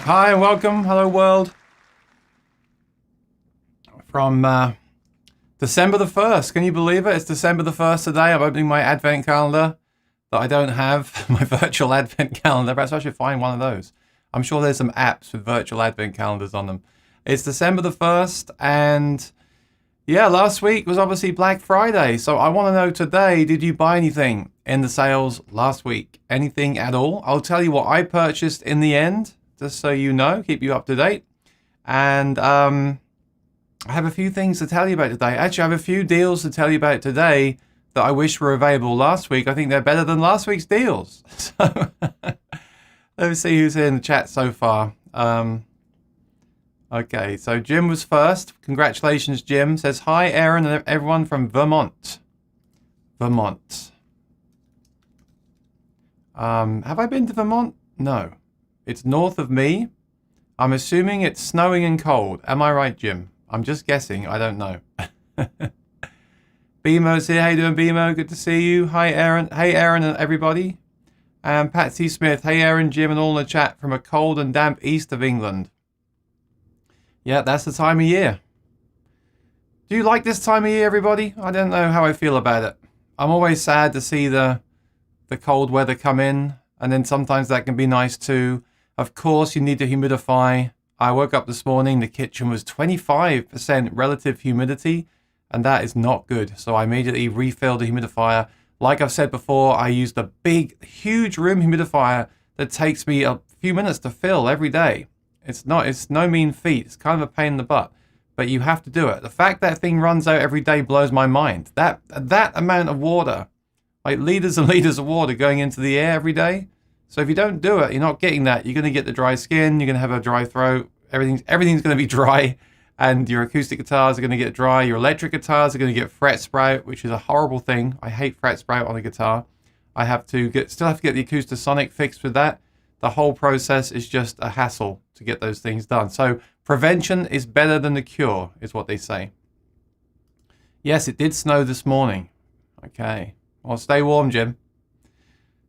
Hi and welcome. Hello world. From December the 1st. Can you believe it? It's December the 1st today. I'm opening my advent calendar that I don't have. My virtual advent calendar. Perhaps I should find one of those. I'm sure there's some apps with virtual advent calendars on them. It's December the 1st and yeah, last week was obviously Black Friday. So I want to know today, did you buy anything in the sales last week? Anything at all? I'll tell you what I purchased in the end, just so you know, keep you up to date. And I have a few things to tell you about today. Actually, I have a few deals to tell you about today that I wish were available last week. I think they're better than last week's deals. So let me see who's here in the chat so far. Okay, so Jim was first. Congratulations, Jim. Says, hi, Aaron and everyone from Vermont. Vermont. Have I been to Vermont? No. It's north of me. I'm assuming it's snowing and cold. Am I right, Jim? I'm just guessing. I don't know. BMO's here. How you doing, BMO? Good to see you. Hi, Aaron. Hey, Aaron and everybody. And Patsy Smith. Hey, Aaron, Jim, and all in the chat from a cold and damp east of England. Yeah, that's the time of year. Do you like this time of year, everybody? I don't know how I feel about it. I'm always sad to see the cold weather come in, and then sometimes that can be nice too. Of course, you need to humidify. I woke up this morning, the kitchen was 25% relative humidity, and that is not good. So I immediately refilled the humidifier. Like I've said before, I used a big, huge room humidifier that takes me a few minutes to fill every day. It's no mean feat. It's kind of a pain in the butt, but you have to do it. The fact that thing runs out every day blows my mind. That amount of water, like liters and liters of water going into the air every day. So if you don't do it, you're not getting that. You're going to get the dry skin. You're going to have a dry throat. Everything's going to be dry, and your acoustic guitars are going to get dry. Your electric guitars are going to get fret sprout, which is a horrible thing. I hate fret sprout on a guitar. I still have to get the Acoustasonic fixed with that. The whole process is just a hassle to get those things done. So prevention is better than the cure, is what they say. Yes, it did snow this morning. Okay. Well, stay warm, Jim.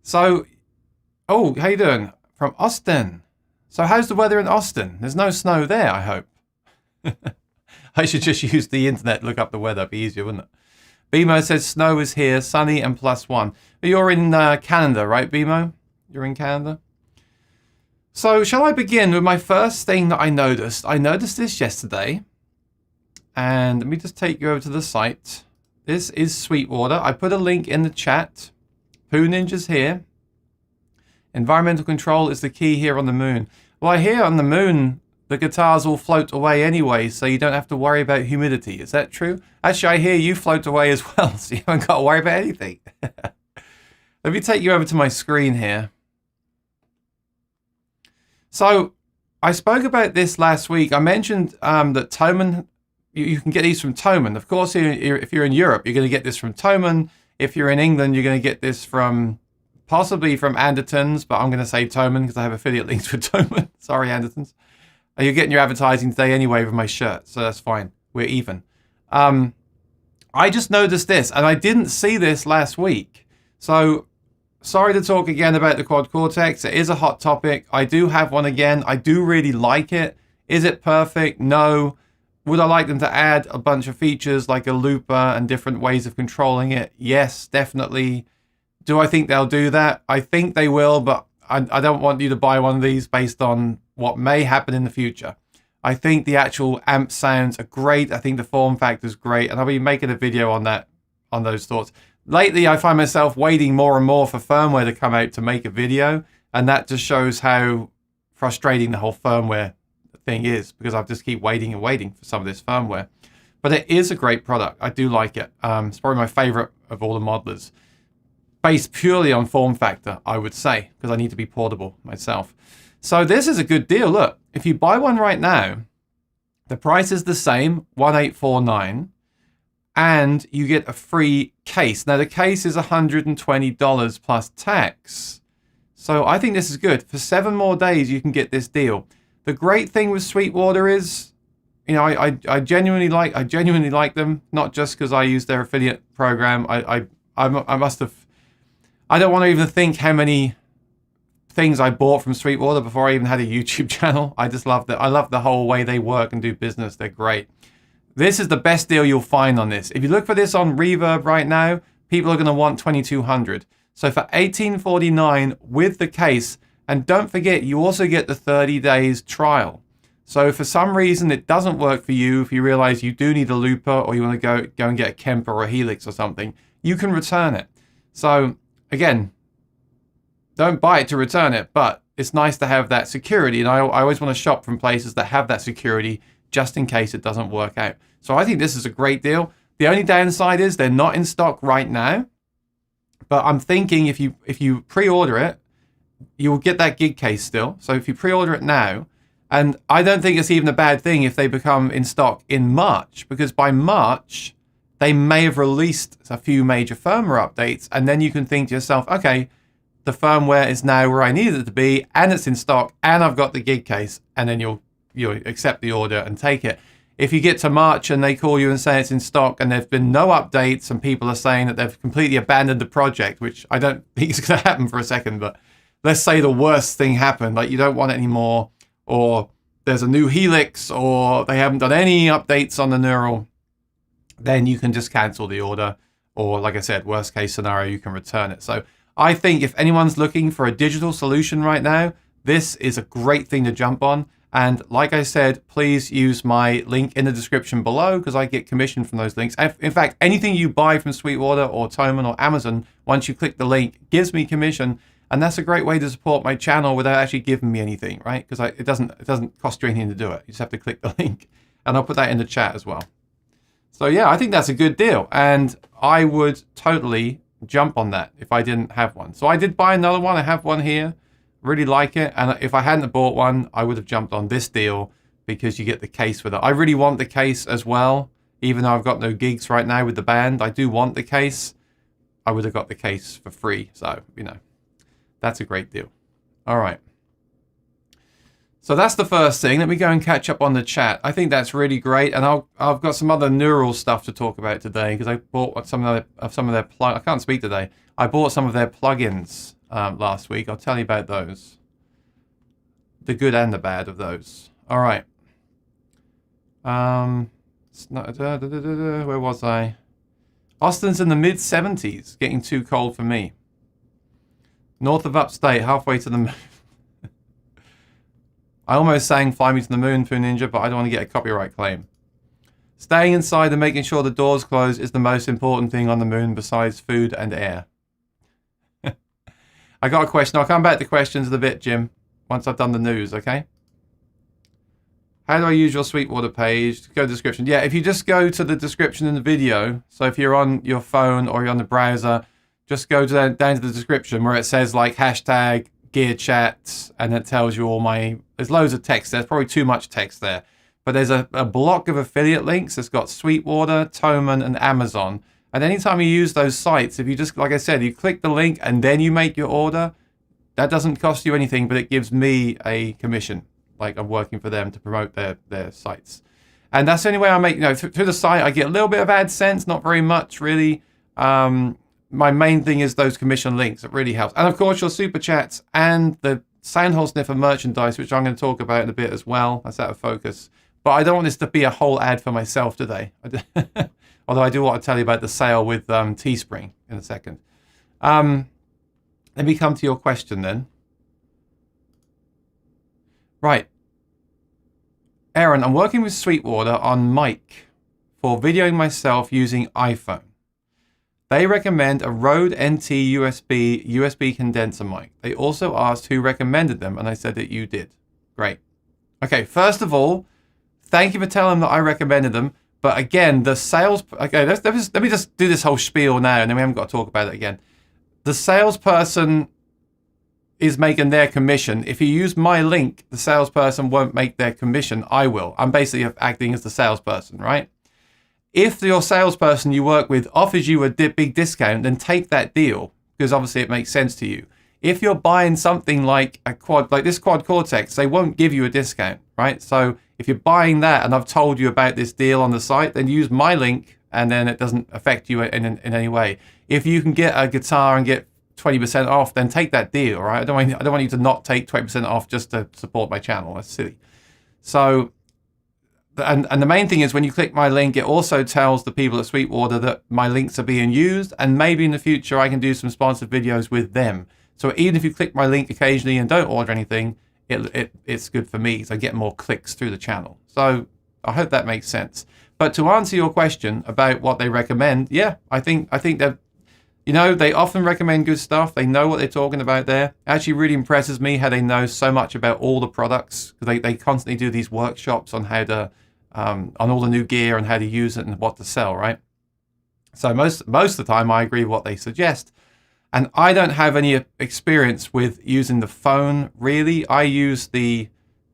So, oh, how you doing? From Austin. So how's the weather in Austin? There's no snow there, I hope. I should just use the internet, look up the weather. It'd be easier, wouldn't it? BMO says snow is here, sunny and +1. But you're in Canada, right, BMO? You're in Canada? So shall I begin with my first thing that I noticed? I noticed this yesterday. And let me just take you over to the site. This is Sweetwater. I put a link in the chat. Poo Ninja's here. Environmental control is the key here on the moon. Well, I hear on the moon, the guitars all float away anyway, so you don't have to worry about humidity. Is that true? Actually, I hear you float away as well, so you haven't got to worry about anything. Let me take you over to my screen here. So I spoke about this last week. I mentioned that Thomann, you can get these from Thomann. Of course, if you're in Europe, you're going to get this from Thomann. If you're in England, you're going to get this possibly from Andertons, but I'm going to say Thomann because I have affiliate links with Thomann. Sorry, Andertons. You're getting your advertising today anyway with my shirt, so that's fine. We're even. I just noticed this, and I didn't see this last week. So sorry to talk again about the Quad Cortex. It is a hot topic. I do have one again. I do really like it. Is it perfect? No. Would I like them to add a bunch of features like a looper and different ways of controlling it? Yes, definitely. Do I think they'll do that? I think they will, but I don't want you to buy one of these based on what may happen in the future. I think the actual amp sounds are great. I think the form factor is great, and I'll be making a video on that, on those thoughts. Lately, I find myself waiting more and more for firmware to come out to make a video, and that just shows how frustrating the whole firmware thing is, because I just keep waiting and waiting for some of this firmware. But it is a great product. I do like it. It's probably my favorite of all the modelers. Based purely on form factor, I would say, because I need to be portable myself. So this is a good deal. Look, if you buy one right now, the price is the same, $1,849. And you get a free case. Now, the case is $120 plus tax. So I think this is good. For 7 more days, you can get this deal. The great thing with Sweetwater is, you know, I genuinely like them, not just because I use their affiliate program. I must have, I don't want to even think how many things I bought from Sweetwater before I even had a YouTube channel. I just love that. I love the whole way they work and do business. They're great. This is the best deal you'll find on this. If you look for this on Reverb right now, people are going to want $2,200. So for $1,849 with the case, and don't forget, you also get the 30 days trial. So if for some reason it doesn't work for you, if you realize you do need a looper or you want to go and get a Kemper or a Helix or something, you can return it. So again, don't buy it to return it, but it's nice to have that security. And I always want to shop from places that have that security just in case it doesn't work out. So I think this is a great deal. The only downside is they're not in stock right now, but I'm thinking if you pre-order it, you will get that gig case still. So if you pre-order it now, and I don't think it's even a bad thing if they become in stock in March, because by March, they may have released a few major firmware updates, and then you can think to yourself, okay, the firmware is now where I needed it to be, and it's in stock, and I've got the gig case, and then you'll accept the order and take it. If you get to March and they call you and say it's in stock and there've been no updates and people are saying that they've completely abandoned the project, which I don't think is going to happen for a second, but let's say the worst thing happened, like you don't want it anymore, or there's a new Helix, or they haven't done any updates on the neural, then you can just cancel the order. Or like I said, worst case scenario, you can return it. So I think if anyone's looking for a digital solution right now, this is a great thing to jump on. And like I said, please use my link in the description below because I get commission from those links. In fact, anything you buy from Sweetwater or Thomann or Amazon, once you click the link, gives me commission. And that's a great way to support my channel without actually giving me anything, right? Because it doesn't cost you anything to do it. You just have to click the link. And I'll put that in the chat as well. So yeah, I think that's a good deal. And I would totally jump on that if I didn't have one. So I did buy another one. I have one here. Really like it. And if I hadn't bought one, I would have jumped on this deal because you get the case with it. I really want the case as well. Even though I've got no gigs right now with the band, I do want the case. I would have got the case for free. So, you know, that's a great deal. All right. So that's the first thing. Let me go and catch up on the chat. I think that's really great. And I've got some other neural stuff to talk about today because I bought some of their I can't speak today. I bought some of their plugins last week. I'll tell you about those. The good and the bad of those. All right. Where was I? Austin's in the mid-70s, getting too cold for me. North of upstate, halfway to the moon. I almost sang Fly Me to the Moon, Poo Ninja, but I don't want to get a copyright claim. Staying inside and making sure the doors close is the most important thing on the moon besides food and air. I got a question. I'll come back to questions in a bit, Jim, once I've done the news, okay? How do I use your Sweetwater page? Go to the description. Yeah, if you just go to the description in the video, so if you're on your phone or you're on the browser, just go down to the description where it says like hashtag gear chat, and it tells you all my, there's loads of text. There's probably too much text there. But there's a block of affiliate links. It's got Sweetwater, Thomann, and Amazon. And anytime you use those sites, if you just, like I said, you click the link and then you make your order, that doesn't cost you anything, but it gives me a commission. Like I'm working for them to promote their sites. And that's the only way I make, you know, through the site, I get a little bit of AdSense, not very much really. My main thing is those commission links. It really helps. And of course, your super chats and the Soundhole Sniffer merchandise, which I'm going to talk about in a bit as well. That's out of focus. But I don't want this to be a whole ad for myself today. Although I do want to tell you about the sale with Teespring in a second. Let me come to your question then. Right. Aaron, I'm working with Sweetwater on mic for videoing myself using iPhone. They recommend a Rode NT USB condenser mic. They also asked who recommended them, and I said that you did. Great. Okay, first of all, thank you for telling them that I recommended them. But again, the sales... Okay, let me just do this whole spiel now, and then we haven't got to talk about it again. The salesperson is making their commission. If you use my link, the salesperson won't make their commission. I will. I'm basically acting as the salesperson, right? If your salesperson you work with offers you a big discount, then take that deal because obviously it makes sense to you. If you're buying something like a quad, like this quad Cortex, they won't give you a discount, right? So if you're buying that and I've told you about this deal on the site, then use my link and then it doesn't affect you in any way. If you can get a guitar and get 20% off, then take that deal, right? I don't want you to not take 20% off just to support my channel. That's silly. So, and the main thing is when you click my link, it also tells the people at Sweetwater that my links are being used, and maybe in the future I can do some sponsored videos with them. So even if you click my link occasionally and don't order anything, it's good for me, so I get more clicks through the channel. So I hope that makes sense. But to answer your question about what they recommend, yeah, I think that, you know, they often recommend good stuff. They know what they're talking about there. It actually really impresses me how they know so much about all the products, because they constantly do these workshops on how to, on all the new gear and how to use it and what to sell, right? So most of the time I agree with what they suggest. And I don't have any experience with using the phone, really. I use the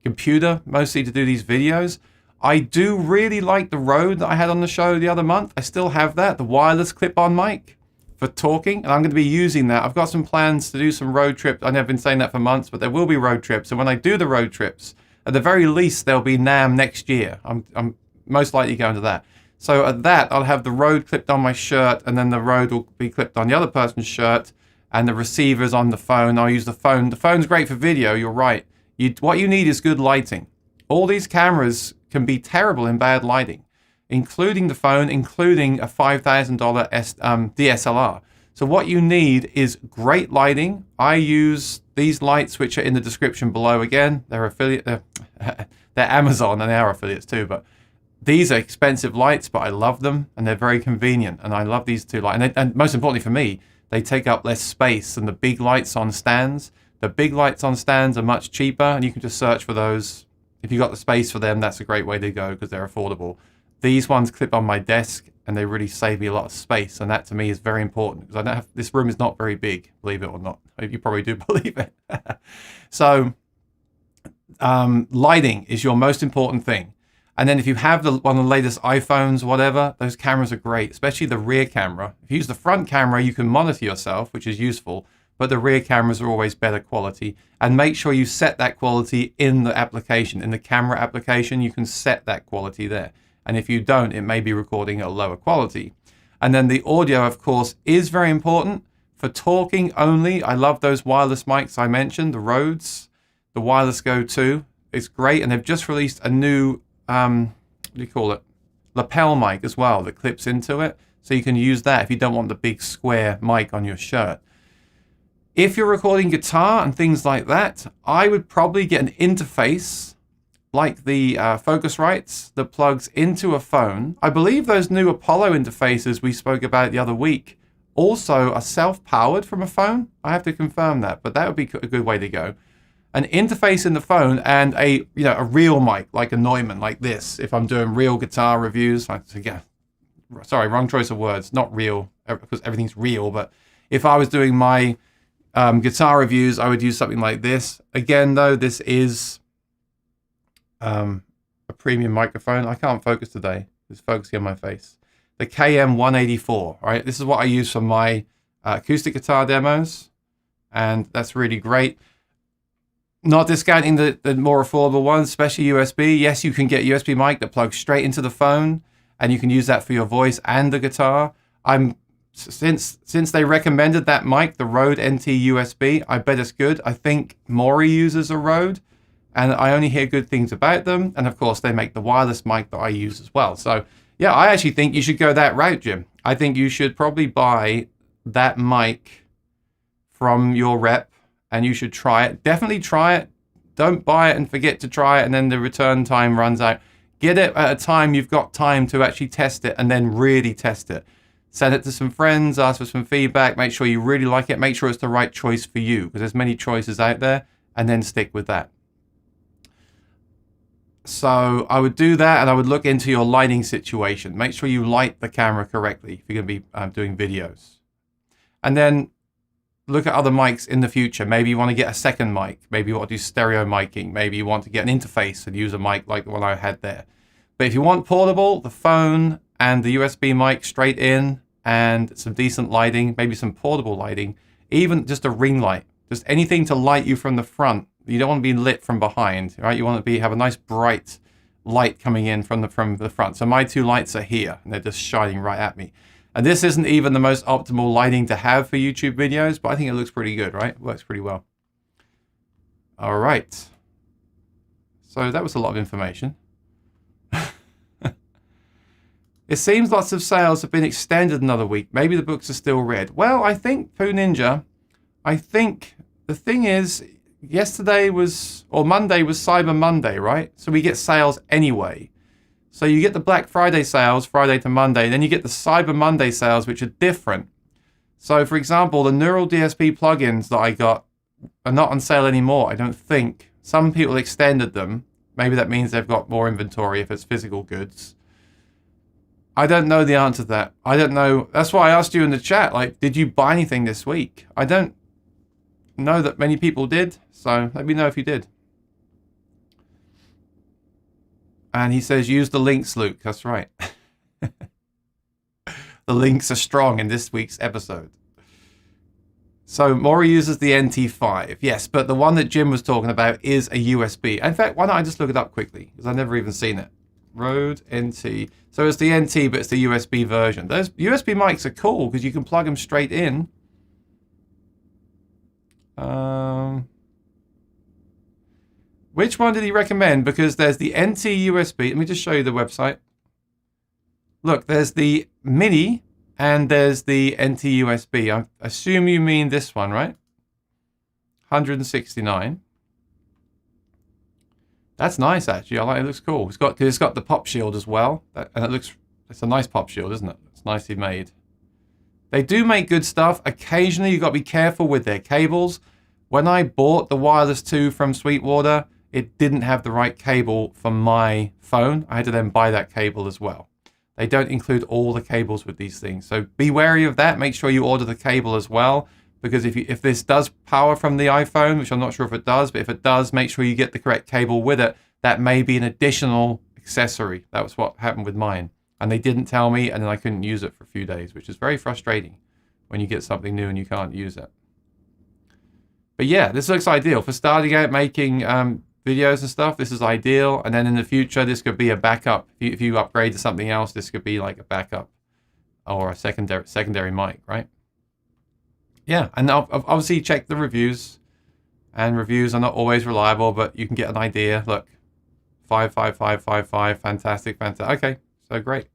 computer mostly to do these videos. I do really like the Rode that I had on the show the other month. I still have that, the wireless clip-on mic for talking, and I'm going to be using that. I've got some plans to do some road trips. I've been saying that for months, but there will be road trips. And when I do the road trips, at the very least, there'll be NAMM next year. I'm most likely going to that. So at that, I'll have the Rode clipped on my shirt, and then the Rode will be clipped on the other person's shirt, and the receivers on the phone. I'll use the phone. The phone's great for video, you're right. What you need is good lighting. All these cameras can be terrible in bad lighting, including the phone, including a $5,000 DSLR. So what you need is great lighting. I use these lights, which are in the description below. Again, they're Amazon, and they are affiliates too, but these are expensive lights, but I love them, and they're very convenient, and I love these two lights. And most importantly for me, they take up less space than the big lights on stands. The big lights on stands are much cheaper, and you can just search for those. If you've got the space for them, that's a great way to go because they're affordable. These ones clip on my desk, and they really save me a lot of space, and that to me is very important because I don't have, this room is not very big, believe it or not. You probably do believe it. So lighting is your most important thing. And then if you have one of the latest iPhones, whatever, those cameras are great, especially the rear camera. If you use the front camera, you can monitor yourself, which is useful, but the rear cameras are always better quality. And make sure you set that quality in the application. In the camera application, you can set that quality there. And if you don't, it may be recording at a lower quality. And then the audio, of course, is very important. For talking only, I love those wireless mics I mentioned, the Rhodes, the Wireless Go 2. It's great, and they've just released a new, what do you call it? Lapel mic as well that clips into it. So you can use that if you don't want the big square mic on your shirt. If you're recording guitar and things like that, I would probably get an interface like the Focusrite's that plugs into a phone. I believe those new Apollo interfaces we spoke about the other week also are self-powered from a phone. I have to confirm that, but that would be a good way to go. An interface in the phone and a real mic, like a Neumann, like this. If I'm doing real guitar reviews, sorry, wrong choice of words, not real, because everything's real, but if I was doing my guitar reviews, I would use something like this. Again, though, this is a premium microphone. I can't focus today. It's focusing on my face. The KM184, right? This is what I use for my acoustic guitar demos, and that's really great. Not discounting the more affordable ones, especially USB. Yes, you can get USB mic that plugs straight into the phone, and you can use that for your voice and the guitar. Since they recommended that mic, the Rode NT USB, I bet it's good. I think Maury uses a Rode, and I only hear good things about them. And of course, they make the wireless mic that I use as well. So yeah, I actually think you should go that route, Jim. I think you should probably buy that mic from your rep, and you should try it. Definitely try it. Don't buy it and forget to try it, and then the return time runs out. Get it at a time you've got time to actually test it, and then really test it. Send it to some friends, ask for some feedback, make sure you really like it, make sure it's the right choice for you, because there's many choices out there, and then stick with that. So I would do that, and I would look into your lighting situation. Make sure you light the camera correctly if you're going to be doing videos. And then look at other mics in the future. Maybe you want to get a second mic. Maybe you want to do stereo miking. Maybe you want to get an interface and use a mic like the one I had there. But if you want portable, the phone and the USB mic straight in and some decent lighting, maybe some portable lighting, even just a ring light, just anything to light you from the front. You don't want to be lit from behind, right? You want to have a nice bright light coming in from the front. So my two lights are here, and they're just shining right at me. And this isn't even the most optimal lighting to have for YouTube videos, but I think it looks pretty good, right? It works pretty well. All right. So that was a lot of information. It seems lots of sales have been extended another week. Maybe the books are still read. Well, I think, Pooh Ninja, I think the thing is, yesterday was, or Monday was Cyber Monday, right? So we get sales anyway. So you get the Black Friday sales, Friday to Monday, then you get the Cyber Monday sales, which are different. So for example, the Neural DSP plugins that I got are not on sale anymore, I don't think. Some people extended them. Maybe that means they've got more inventory if it's physical goods. I don't know the answer to that. I don't know. That's why I asked you in the chat, like, did you buy anything this week? I don't know that many people did, so let me know if you did. And he says, use the links, Luke. That's right. The links are strong in this week's episode. So Maury uses the NT5. Yes, but the one that Jim was talking about is a USB. In fact, why don't I just look it up quickly? Because I've never even seen it. Rode NT. So it's the NT, but it's the USB version. Those USB mics are cool because you can plug them straight in. Which one did he recommend? Because there's the NT USB. Let me just show you the website. Look, there's the Mini and there's the NT USB. I assume you mean this one, right? 169. That's nice, actually. I like it. It looks cool. It's got the pop shield as well, and it's a nice pop shield, isn't it? It's nicely made. They do make good stuff. Occasionally, you've got to be careful with their cables. When I bought the Wireless 2 from Sweetwater, it didn't have the right cable for my phone. I had to then buy that cable as well. They don't include all the cables with these things, so be wary of that. Make sure you order the cable as well. Because if this does power from the iPhone, which I'm not sure if it does, but if it does, make sure you get the correct cable with it. That may be an additional accessory. That was what happened with mine. And they didn't tell me, and then I couldn't use it for a few days, which is very frustrating when you get something new and you can't use it. But yeah, this looks ideal. For starting out making videos and stuff, this is ideal. And then in the future, this could be a backup. If you upgrade to something else, this could be like a backup or a secondary mic, right? Yeah, and I'll obviously check the reviews, and reviews are not always reliable, but you can get an idea. Look, 55555, fantastic. Okay, so great.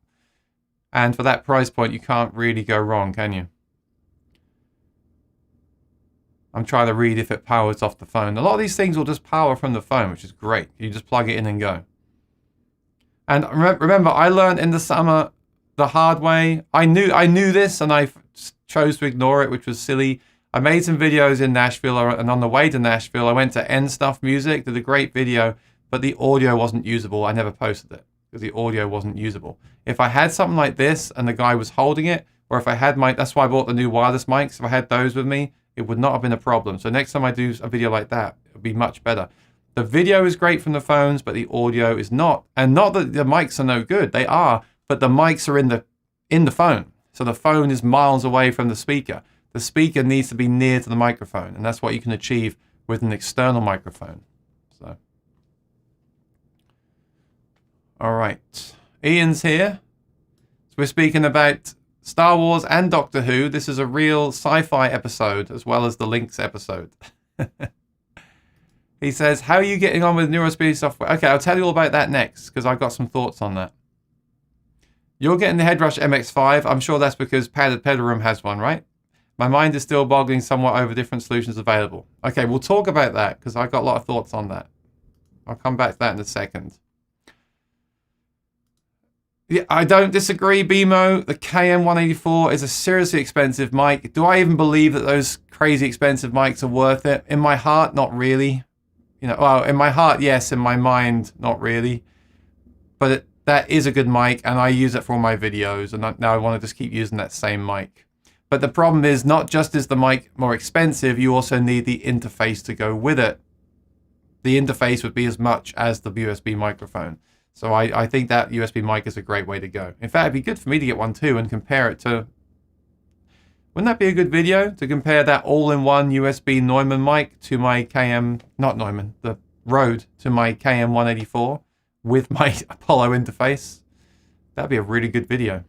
And for that price point, you can't really go wrong, can you? I'm trying to read if it powers off the phone. A lot of these things will just power from the phone, which is great. You just plug it in and go. And remember, I learned in the summer the hard way. I knew this, and I chose to ignore it, which was silly. I made some videos in Nashville, and on the way to Nashville, I went to N Stuff Music, did a great video, but the audio wasn't usable. I never posted it because the audio wasn't usable. If I had something like this and the guy was holding it, or if I had that's why I bought the new wireless mics. If I had those with me, it would not have been a problem. So next time I do a video like that, it would be much better. The video is great from the phones, but the audio is not. And not that the mics are no good. They are, but the mics are in the phone. So the phone is miles away from the speaker. The speaker needs to be near to the microphone, and that's what you can achieve with an external microphone. So, all right, Ian's here. So we're speaking about Star Wars and Doctor Who. This is a real sci-fi episode as well as the Links episode. He says, how are you getting on with Neurospeed software? Okay, I'll tell you all about that next because I've got some thoughts on that. You're getting the Headrush MX5. I'm sure that's because Padded Pedal Room has one, right? My mind is still boggling somewhat over different solutions available. Okay, we'll talk about that because I've got a lot of thoughts on that. I'll come back to that in a second. Yeah, I don't disagree, BMO. The KM184 is a seriously expensive mic. Do I even believe that those crazy expensive mics are worth it? In my heart, not really. You know, well, in my heart, yes. In my mind, not really. But that is a good mic, and I use it for all my videos, and now I want to just keep using that same mic. But the problem is, not just is the mic more expensive, you also need the interface to go with it. The interface would be as much as the USB microphone. So I think that USB mic is a great way to go. In fact, it'd be good for me to get one too and compare it to... Wouldn't that be a good video? To compare that all-in-one USB Neumann mic to my KM... Not Neumann, the Rode to my KM184. With my Apollo interface. That'd be a really good video.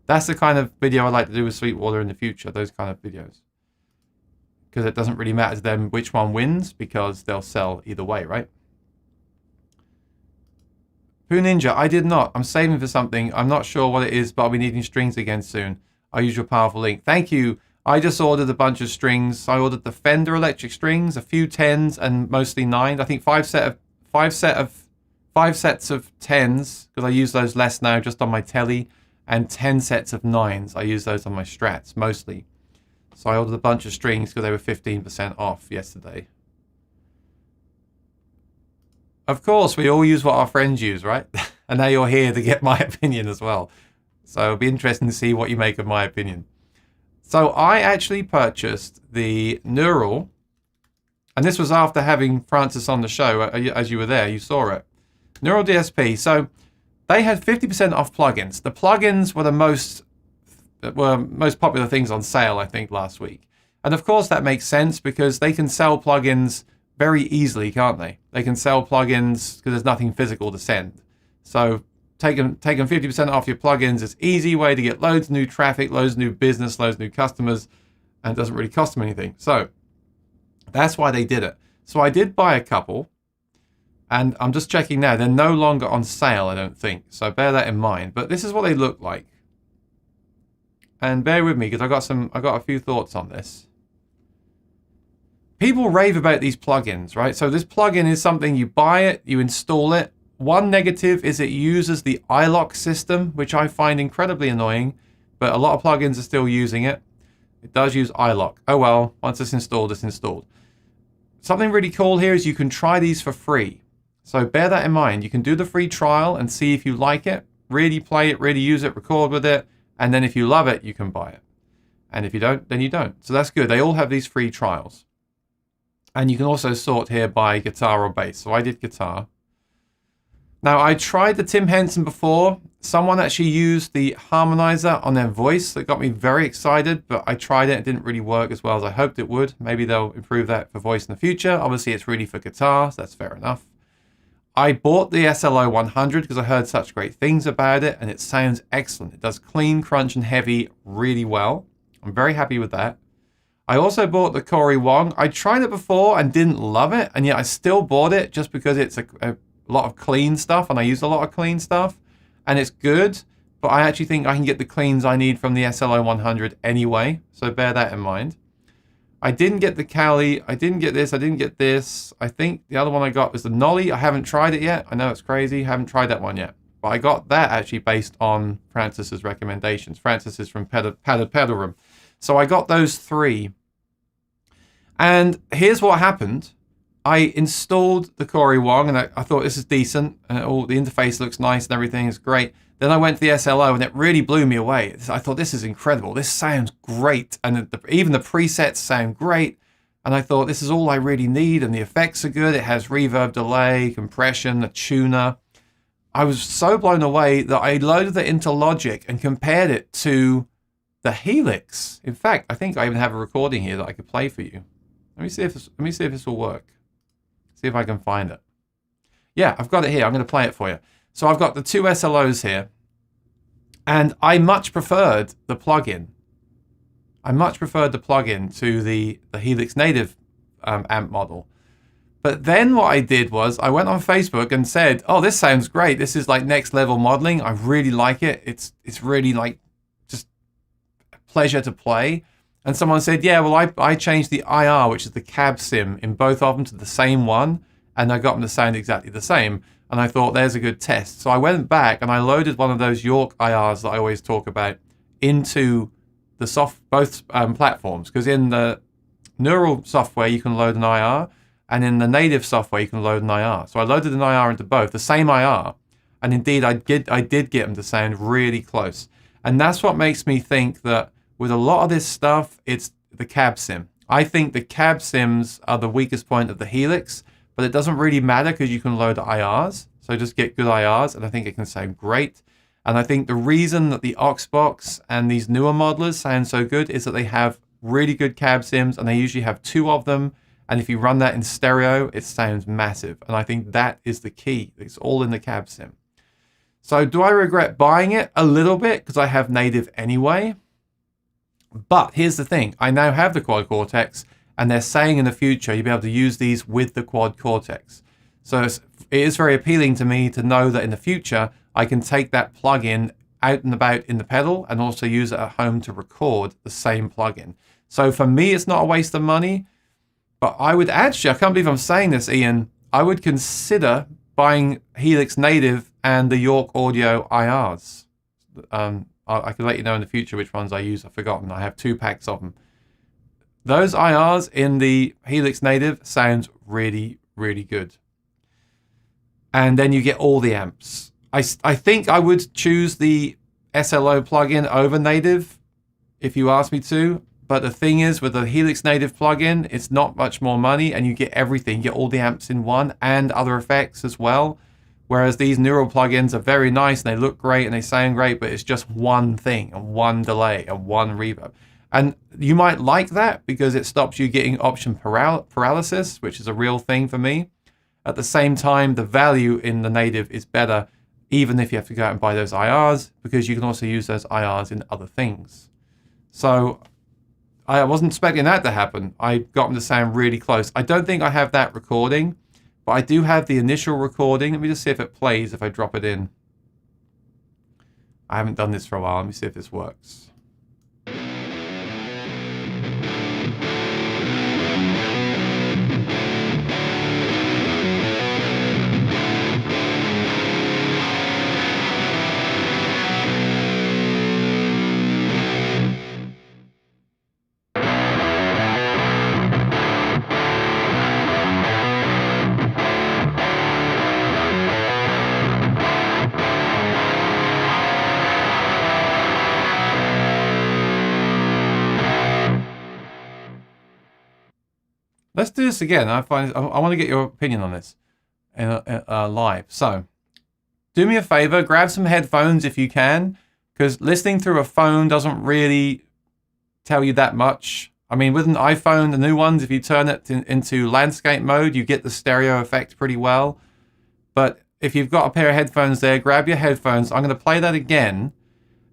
That's the kind of video I like to do with Sweetwater in the future, those kind of videos. Because it doesn't really matter to them which one wins, because they'll sell either way, right? Poo Ninja, I did not. I'm saving for something. I'm not sure what it is, but I'll be needing strings again soon. I'll use your powerful link. Thank you. I just ordered a bunch of strings. I ordered the Fender electric strings, a few 10s and mostly 9s. I think five sets of 10s, because I use those less now just on my telly, and 10 sets of 9s. I use those on my Strats mostly. So I ordered a bunch of strings because they were 15% off yesterday. Of course, we all use what our friends use, right? And now you're here to get my opinion as well. So it'll be interesting to see what you make of my opinion. So I actually purchased the Neural, and this was after having Francis on the show. As you were there, you saw it. Neural DSP. So they had 50% off plugins. The plugins were the most popular things on sale, I think, last week. And of course that makes sense because they can sell plugins very easily, can't they? They can sell plugins because there's nothing physical to send. So taking 50% off your plugins is an easy way to get loads of new traffic, loads of new business, loads of new customers, and it doesn't really cost them anything. So that's why they did it. So I did buy a couple, and I'm just checking now. They're no longer on sale, I don't think. So bear that in mind. But this is what they look like. And bear with me because I got a few thoughts on this. People rave about these plugins, right? So this plugin is something, you buy it, you install it. One negative is it uses the iLok system, which I find incredibly annoying, but a lot of plugins are still using it. It does use iLok. Oh well, once it's installed, it's installed. Something really cool here is you can try these for free. So bear that in mind. You can do the free trial and see if you like it, really play it, really use it, record with it, and then if you love it, you can buy it. And if you don't, then you don't. So that's good. They all have these free trials. And you can also sort here by guitar or bass. So I did guitar. Now, I tried the Tim Henson before. Someone actually used the harmonizer on their voice. That got me very excited, but I tried it. It didn't really work as well as I hoped it would. Maybe they'll improve that for voice in the future. Obviously, it's really for guitar, so that's fair enough. I bought the SLO 100 because I heard such great things about it, and it sounds excellent. It does clean, crunch, and heavy really well. I'm very happy with that. I also bought the Corey Wong. I tried it before and didn't love it, and yet I still bought it just because it's a lot of clean stuff, and I use a lot of clean stuff, and it's good, but I actually think I can get the cleans I need from the SLO 100 anyway, so bear that in mind. I didn't get the Cali, I didn't get this, I didn't get this. I think the other one I got was the Nolly. I haven't tried it yet. I know it's crazy, haven't tried that one yet. But I got that actually based on Francis's recommendations. Francis is from Padded Pedal Room. So I got those three. And here's what happened. I installed the Corey Wong, and I thought this is decent. And the interface looks nice and everything is great. Then I went to the SLO, and it really blew me away. I thought, this is incredible. This sounds great. And even the presets sound great. And I thought, this is all I really need. And the effects are good. It has reverb, delay, compression, a tuner. I was so blown away that I loaded it into Logic and compared it to the Helix. In fact, I think I even have a recording here that I could play for you. Let me see if this will work. See if I can find it. Yeah, I've got it here. I'm going to play it for you. So I've got the two SLOs here, and I much preferred the plugin. I much preferred the plugin to the Helix native amp model. But then what I did was I went on Facebook and said, "Oh, this sounds great. This is like next level modeling. I really like it. It's really like just a pleasure to play." And someone said, yeah, well, I changed the IR, which is the cab sim, in both of them to the same one, and I got them to sound exactly the same. And I thought, there's a good test. So I went back and I loaded one of those York IRs that I always talk about into the both platforms, because in the neural software you can load an IR, and in the native software you can load an IR. So I loaded an IR into both, the same IR, and indeed I did get them to sound really close. And that's what makes me think that with a lot of this stuff, it's the cab sim. I think the cab sims are the weakest point of the Helix, but it doesn't really matter because you can load IRs. So just get good IRs, and I think it can sound great. And I think the reason that the Oxbox and these newer modelers sound so good is that they have really good cab sims, and they usually have two of them. And if you run that in stereo, it sounds massive. And I think that is the key. It's all in the cab sim. So do I regret buying it? A little bit, because I have native anyway. But here's the thing. I now have the Quad Cortex, and they're saying in the future you'll be able to use these with the Quad Cortex. So it is very appealing to me to know that in the future, I can take that plugin out and about in the pedal and also use it at home to record the same plugin. So for me, it's not a waste of money. But I would actually, I can't believe I'm saying this, Ian, I would consider buying Helix Native and the York Audio IRs. I can let you know in the future which ones I use. I've forgotten. I have 2 packs of them. Those IRs in the Helix Native sounds really, really good. And then you get all the amps. I think I would choose the SLO plugin over Native if you asked me to. But the thing is, with the Helix Native plugin, it's not much more money, and you get everything. You get all the amps in one and other effects as well. Whereas these neural plugins are very nice, and they look great, and they sound great, but it's just one thing, and one delay, and one reverb. And you might like that because it stops you getting option paralysis, which is a real thing for me. At the same time, the value in the Native is better, even if you have to go out and buy those IRs, because you can also use those IRs in other things. So I wasn't expecting that to happen. I got them to sound really close. I don't think I have that recording, but I do have the initial recording. Let me just see if it plays if I drop it in. I haven't done this for a while. Let me see if this works. Let's do this again. I want to get your opinion on this live. So do me a favor, grab some headphones if you can, because listening through a phone doesn't really tell you that much. I mean, with an iPhone, the new ones, if you turn it into landscape mode, you get the stereo effect pretty well. But if you've got a pair of headphones there, grab your headphones. I'm going to play that again.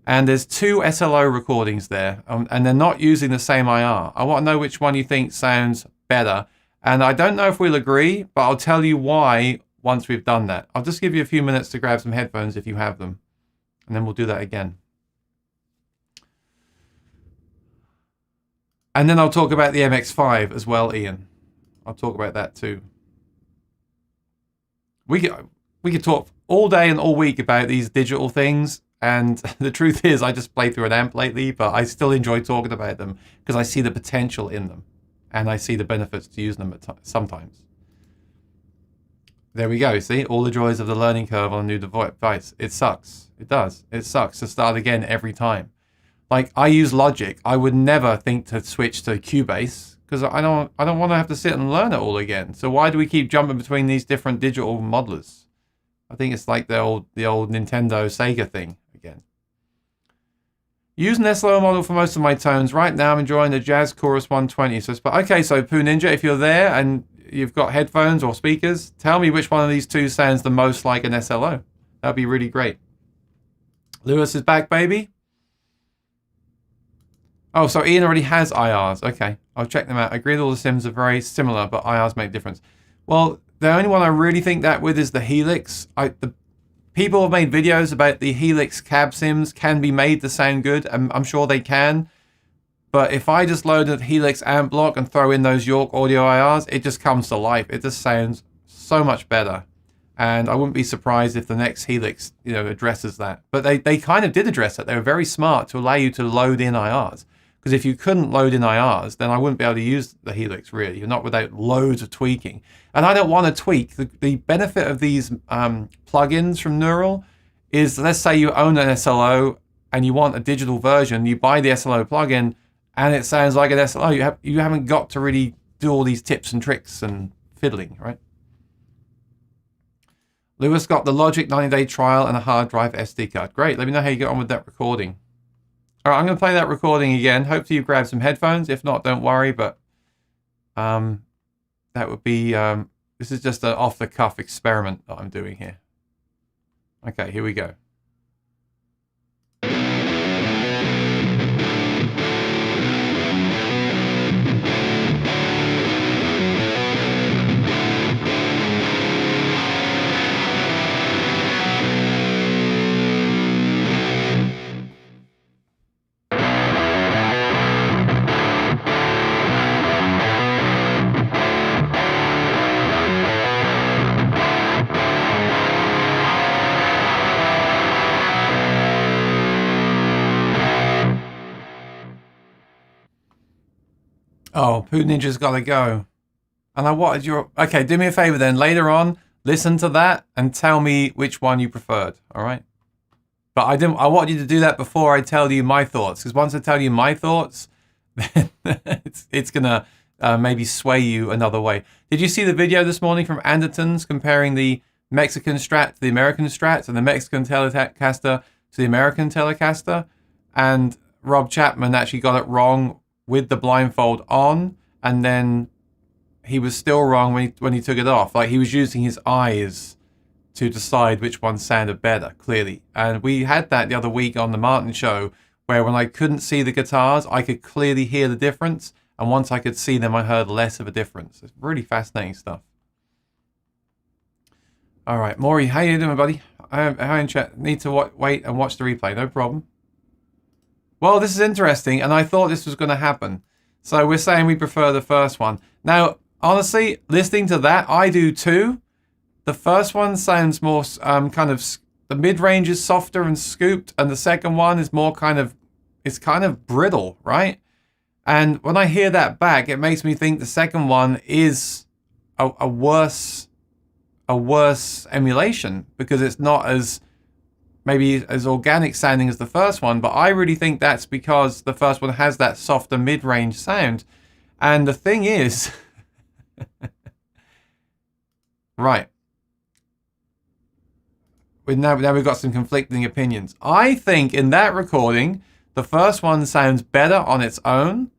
And there's 2 SLO recordings there, and they're not using the same IR. I want to know which one you think sounds better. And I don't know if we'll agree, but I'll tell you why once we've done that. I'll just give you a few minutes to grab some headphones if you have them. And then we'll do that again. And then I'll talk about the MX5 as well, Ian. I'll talk about that too. We could talk all day and all week about these digital things. And the truth is, I just played through an amp lately, but I still enjoy talking about them because I see the potential in them. And I see the benefits to using them sometimes. There we go. See, all the joys of the learning curve on a new device. It sucks. It does. It sucks to start again every time. Like, I use Logic. I would never think to switch to Cubase because I don't want to have to sit and learn it all again. So why do we keep jumping between these different digital modelers? I think it's like the old Nintendo Sega thing again. Use an SLO model for most of my tones. Right now I'm enjoying the Jazz Chorus 120. Okay, so Poo Ninja, if you're there and you've got headphones or speakers, tell me which one of these 2 sounds the most like an SLO. That'd be really great. Lewis is back, baby. Oh, so Ian already has IRs. Okay, I'll check them out. I agree that all the sims are very similar, but IRs make a difference. Well, the only one I really think that with is the Helix. People have made videos about the Helix cab sims can be made to sound good. I'm sure they can. But if I just load a Helix amp block and throw in those York Audio IRs, it just comes to life. It just sounds so much better. And I wouldn't be surprised if the next Helix, addresses that. But they kind of did address it. They were very smart to allow you to load in IRs. Because if you couldn't load in IRs, then I wouldn't be able to use the Helix, really. You're not without loads of tweaking. And I don't want to tweak. The benefit of these plugins from Neural is, let's say you own an SLO and you want a digital version. You buy the SLO plugin and it sounds like an SLO. You haven't got to really do all these tips and tricks and fiddling, right? Lewis got the Logic 90-day trial and a hard drive SD card. Great. Let me know how you get on with that recording. All right, I'm going to play that recording again. Hopefully you grab some headphones. If not, don't worry. But that would be... this is just an off-the-cuff experiment that I'm doing here. Okay, here we go. Oh, Poo Ninja's got to go. And I wanted your... Okay, do me a favor then. Later on, listen to that and tell me which one you preferred. All right? But I want you to do that before I tell you my thoughts. Because once I tell you my thoughts, then it's going to maybe sway you another way. Did you see the video this morning from Anderton's comparing the Mexican Strat to the American Strat and the Mexican Telecaster to the American Telecaster? And Rob Chapman actually got it wrong with the blindfold on, and then he was still wrong when he took it off. Like, he was using his eyes to decide which one sounded better, clearly. And we had that the other week on the Martin show, where when I couldn't see the guitars, I could clearly hear the difference, and once I could see them, I heard less of a difference. It's really fascinating stuff. All right, Maury, how you doing, buddy? I need to wait and watch the replay, no problem. Well, this is interesting, and I thought this was going to happen. So we're saying we prefer the first one. Now, honestly, listening to that, I do too. The first one sounds more kind of... The mid-range is softer and scooped, and the second one is more kind of... It's kind of brittle, right? And when I hear that back, it makes me think the second one is a worse emulation, because it's not as... maybe as organic sounding as the first one, but I really think that's because the first one has that softer mid-range sound. And the thing is, right, now we've got some conflicting opinions. I think in that recording, the first one sounds better on its own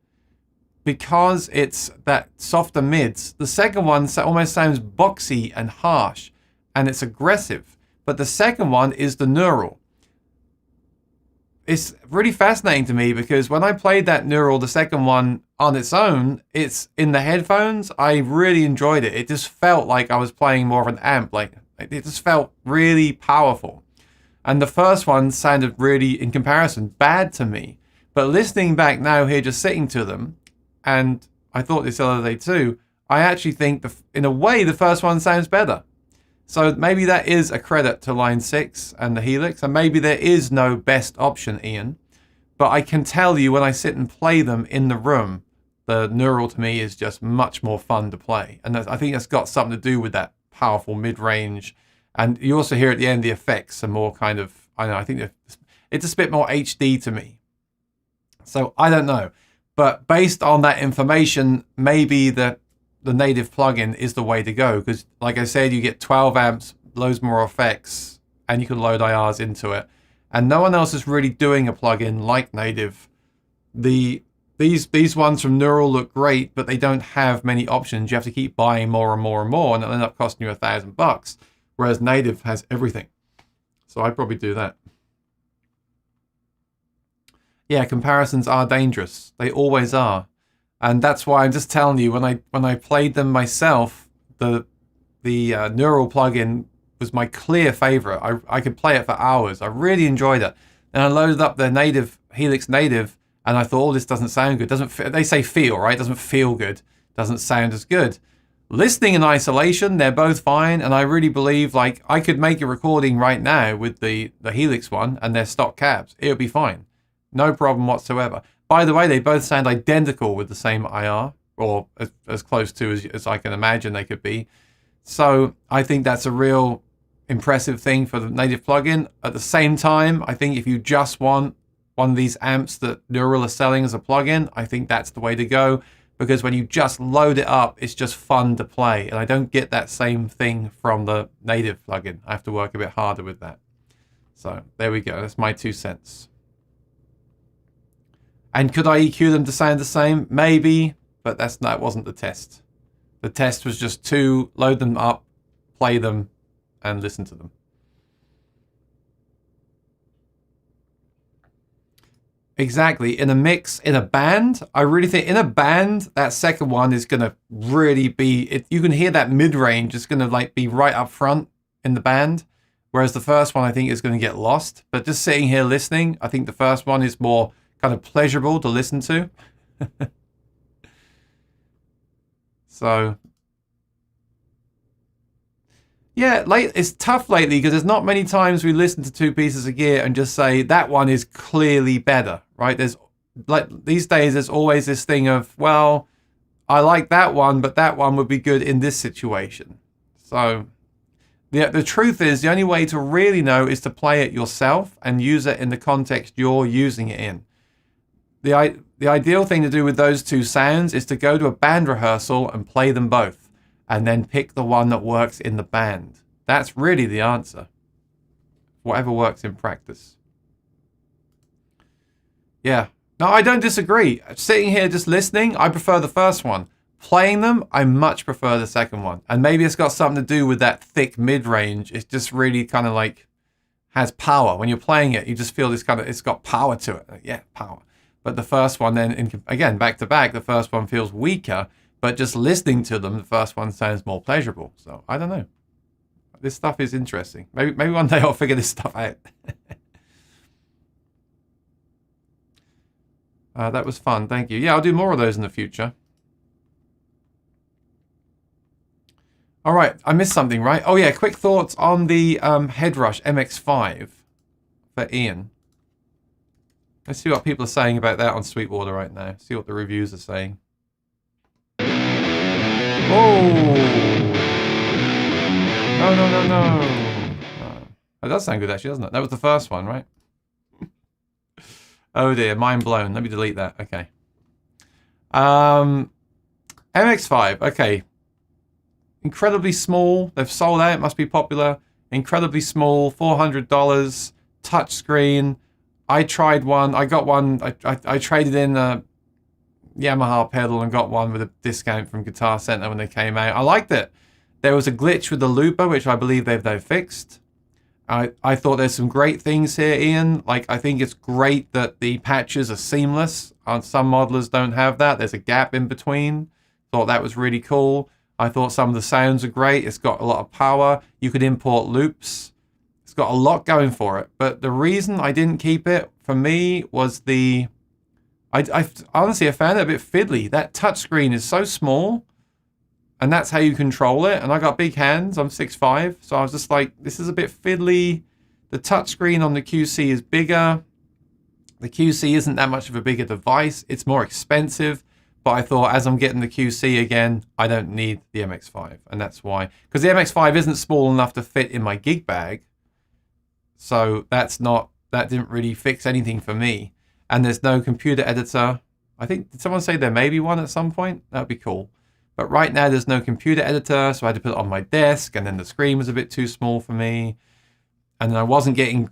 because it's that softer mids. The second one almost sounds boxy and harsh, and it's aggressive. But the second one is the neural. It's really fascinating to me because when I played that neural, the second one on its own, it's in the headphones. I really enjoyed it. It just felt like I was playing more of an amp. Like it just felt really powerful. And the first one sounded really, in comparison, bad to me. But listening back now here, just sitting to them, and I thought this the other day too, I actually think in a way the first one sounds better. So maybe that is a credit to Line 6 and the Helix, and maybe there is no best option, Ian. But I can tell you when I sit and play them in the room, the neural to me is just much more fun to play. And I think that's got something to do with that powerful mid-range. And you also hear at the end the effects are more kind of, I don't know, I think it's just a bit more HD to me. So I don't know. But based on that information, maybe the native plugin is the way to go, because like I said, you get 12 amps, loads more effects, and you can load IRs into it. And no one else is really doing a plugin like native. These ones from Neural look great, but they don't have many options. You have to keep buying more and more and more, and it'll end up costing you $1,000. Whereas native has everything. So I'd probably do that. Yeah, comparisons are dangerous. They always are. And that's why I'm just telling you, when I played them myself, the Neural plugin was my clear favorite. I could play it for hours. I really enjoyed it. And I loaded up the native Helix native, and I thought, oh, this doesn't sound good. They say feel, right? It doesn't feel good. Doesn't sound as good. Listening in isolation, they're both fine, and I really believe like I could make a recording right now with the Helix one and their stock cabs. It would be fine. No problem whatsoever. By the way, they both sound identical with the same IR, or as close to as I can imagine they could be. So I think that's a real impressive thing for the native plugin. At the same time, I think if you just want one of these amps that Neural are selling as a plugin, I think that's the way to go, because when you just load it up, it's just fun to play. And I don't get that same thing from the native plugin. I have to work a bit harder with that. So there we go. That's my 2 cents. And could I EQ them to sound the same? Maybe, but that wasn't the test. The test was just to load them up, play them, and listen to them. Exactly. In a mix, in a band, I really think in a band, that second one is going to really be, you can hear that mid-range. It's going to like be right up front in the band. Whereas the first one, I think, is going to get lost. But just sitting here listening, I think the first one is more kind of pleasurable to listen to. So, yeah, it's tough lately because there's not many times we listen to two pieces of gear and just say that one is clearly better, right? There's like these days, there's always this thing of, well, I like that one, but that one would be good in this situation. So the truth is, the only way to really know is to play it yourself and use it in the context you're using it in. The ideal thing to do with those two sounds is to go to a band rehearsal and play them both, and then pick the one that works in the band. That's really the answer. Whatever works in practice. Yeah. No, I don't disagree. Sitting here just listening, I prefer the first one. Playing them, I much prefer the second one. And maybe it's got something to do with that thick mid-range. It's just really kind of like has power. When you're playing it, you just feel this kind of, it's got power to it. Yeah, power. But the first one then, again, back to back, the first one feels weaker. But just listening to them, the first one sounds more pleasurable. So I don't know. This stuff is interesting. Maybe one day I'll figure this stuff out. That was fun. Thank you. Yeah, I'll do more of those in the future. All right. I missed something, right? Oh, yeah. Quick thoughts on the Headrush MX5 for Ian. Let's see what people are saying about that on Sweetwater right now. See what the reviews are saying. Oh! No. That does sound good, actually, doesn't it? That was the first one, right? Oh dear, mind blown. Let me delete that. Okay. MX5. Okay. Incredibly small. They've sold out. Must be popular. Incredibly small. $400. Touchscreen. I tried one. I got one. I traded in a Yamaha pedal and got one with a discount from Guitar Center when they came out. I liked it. There was a glitch with the looper, which I believe they've now fixed. I thought there's some great things here, Ian. Like, I think it's great that the patches are seamless. Some modelers don't have that. There's a gap in between. Thought that was really cool. I thought some of the sounds are great. It's got a lot of power. You could import loops. It's got a lot going for it. But the reason I didn't keep it, for me, was the... I honestly, I found it a bit fiddly. That touchscreen is so small, and that's how you control it. And I got big hands. I'm 6'5", so I was just like, this is a bit fiddly. The touchscreen on the QC is bigger. The QC isn't that much of a bigger device. It's more expensive. But I thought, as I'm getting the QC again, I don't need the MX5, and that's why. Because the MX5 isn't small enough to fit in my gig bag, so that didn't really fix anything for me. And there's no computer editor. I think, did someone say there may be one at some point? That would be cool. But right now there's no computer editor, so I had to put it on my desk, and then the screen was a bit too small for me. And then I wasn't getting,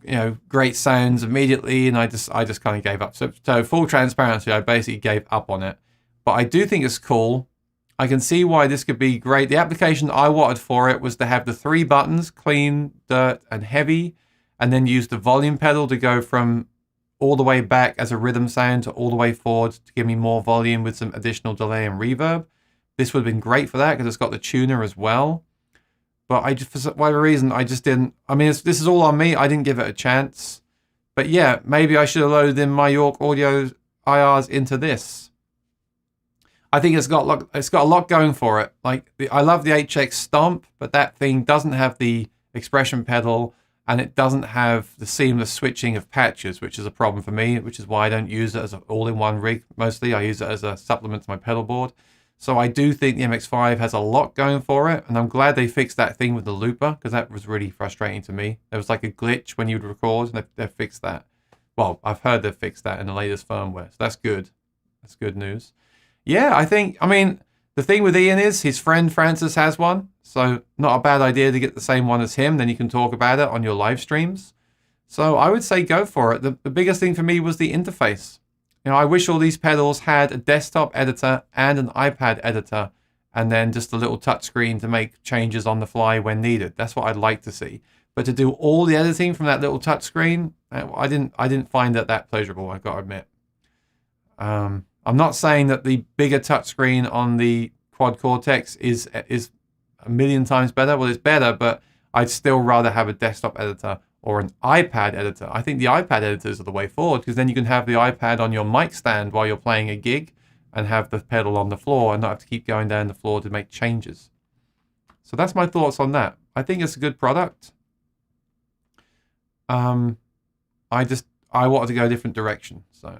great sounds immediately, and I just kind of gave up. So full transparency, I basically gave up on it. But I do think it's cool. I can see why this could be great. The application I wanted for it was to have the 3 buttons, clean, dirt, and heavy, and then use the volume pedal to go from all the way back as a rhythm sound to all the way forward to give me more volume with some additional delay and reverb. This would have been great for that because it's got the tuner as well. But for whatever reason, I just didn't. I mean, this is all on me. I didn't give it a chance. But yeah, maybe I should have loaded in my York Audio IRs into this. I think it's got a lot going for it. Like, I love the HX Stomp, but that thing doesn't have the expression pedal, and it doesn't have the seamless switching of patches, which is a problem for me, which is why I don't use it as an all-in-one rig. Mostly, I use it as a supplement to my pedal board. So I do think the MX5 has a lot going for it, and I'm glad they fixed that thing with the looper, because that was really frustrating to me. There was like a glitch when you'd record, and they've fixed that. Well, I've heard they've fixed that in the latest firmware, so that's good. That's good news. Yeah, I mean, the thing with Ian is his friend Francis has one, so not a bad idea to get the same one as him. Then you can talk about it on your live streams. So I would say go for it. The biggest thing for me was the interface. I wish all these pedals had a desktop editor and an iPad editor, and then just a little touchscreen to make changes on the fly when needed. That's what I'd like to see. But to do all the editing from that little touchscreen, I didn't find that pleasurable, I've got to admit. I'm not saying that the bigger touchscreen on the Quad Cortex is a million times better. Well, it's better, but I'd still rather have a desktop editor or an iPad editor. I think the iPad editors are the way forward, because then you can have the iPad on your mic stand while you're playing a gig and have the pedal on the floor and not have to keep going down the floor to make changes. So that's my thoughts on that. I think it's a good product. I wanted to go a different direction. So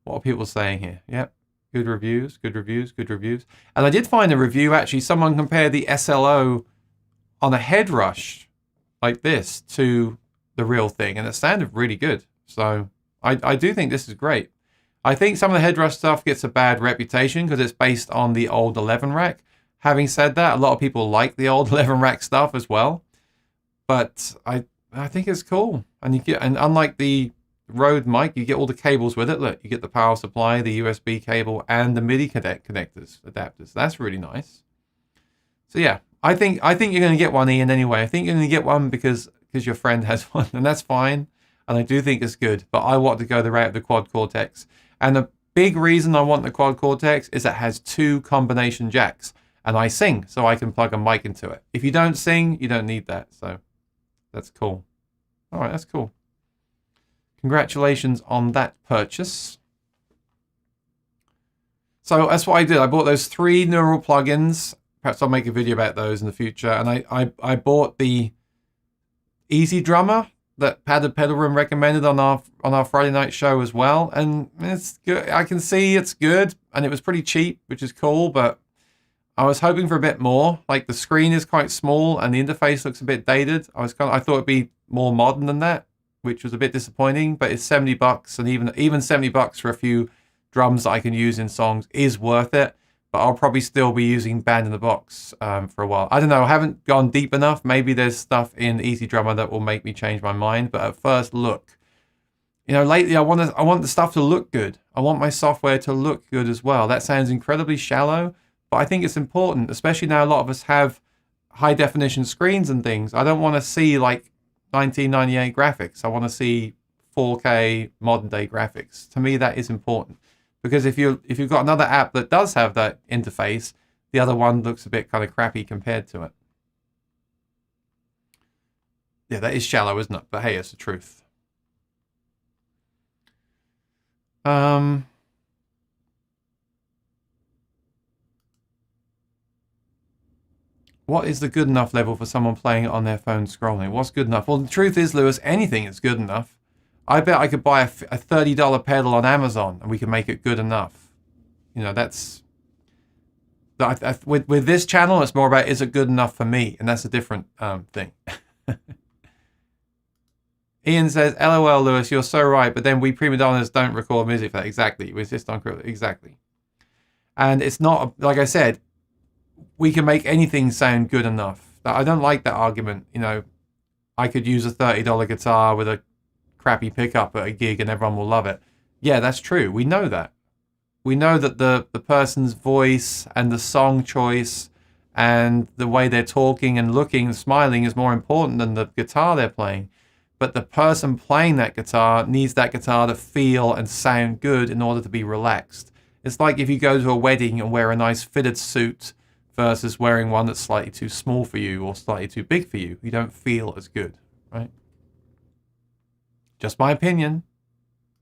what are people saying here? Yep. Good reviews, good reviews, good reviews. And I did find a review, actually, someone compared the SLO on a head rush like this to the real thing, and it sounded really good. So I do think this is great. I think some of the head rush stuff gets a bad reputation because it's based on the old 11 rack. Having said that, a lot of people like the old 11 rack stuff as well. But I think it's cool. And unlike the Rode mic, you get all the cables with it. Look, you get the power supply, the USB cable, and the MIDI connectors, adapters. That's really nice. So yeah, I think you're going to get one, Ian, anyway. I think you're going to get one because your friend has one, and that's fine. And I do think it's good, but I want to go the route of the Quad Cortex. And the big reason I want the Quad Cortex is it has 2 combination jacks, and I sing, so I can plug a mic into it. If you don't sing, you don't need that, so that's cool. All right, that's cool. Congratulations on that purchase. So that's what I did. I bought those 3 neural plugins. Perhaps I'll make a video about those in the future. And I bought the Easy Drummer that Padded Pedal Room recommended on our Friday night show as well. And it's good. I can see it's good. And it was pretty cheap, which is cool. But I was hoping for a bit more. Like, the screen is quite small and the interface looks a bit dated. I thought it'd be more modern than that, which was a bit disappointing. But it's $70, and even $70 for a few drums that I can use in songs is worth it. But I'll probably still be using Band in the Box for a while. I don't know. I haven't gone deep enough. Maybe there's stuff in Easy Drummer that will make me change my mind. But at first look, lately I want the stuff to look good. I want my software to look good as well. That sounds incredibly shallow, but I think it's important, especially now a lot of us have high definition screens and things. I don't want to see like 1998 graphics. I want to see 4K modern day graphics. To me, that is important. Because if you've got another app that does have that interface, the other one looks a bit kind of crappy compared to it. Yeah, that is shallow, isn't it? But hey, it's the truth. What is the good enough level for someone playing it on their phone scrolling? What's good enough? Well, the truth is, Lewis, anything is good enough. I bet I could buy a $30 pedal on Amazon and we can make it good enough. That's... With this channel, it's more about, is it good enough for me? And that's a different thing. Ian says, LOL, Lewis, you're so right. But then we prima donnas don't record music for that. Exactly. We insist on... Exactly. And it's not... Like I said, we can make anything sound good enough. I don't like that argument. I could use a $30 guitar with a crappy pickup at a gig and everyone will love it. Yeah, that's true. We know that. We know that the person's voice and the song choice and the way they're talking and looking and smiling is more important than the guitar they're playing. But the person playing that guitar needs that guitar to feel and sound good in order to be relaxed. It's like if you go to a wedding and wear a nice fitted suit versus wearing one that's slightly too small for you or slightly too big for you. You don't feel as good, right? Just my opinion.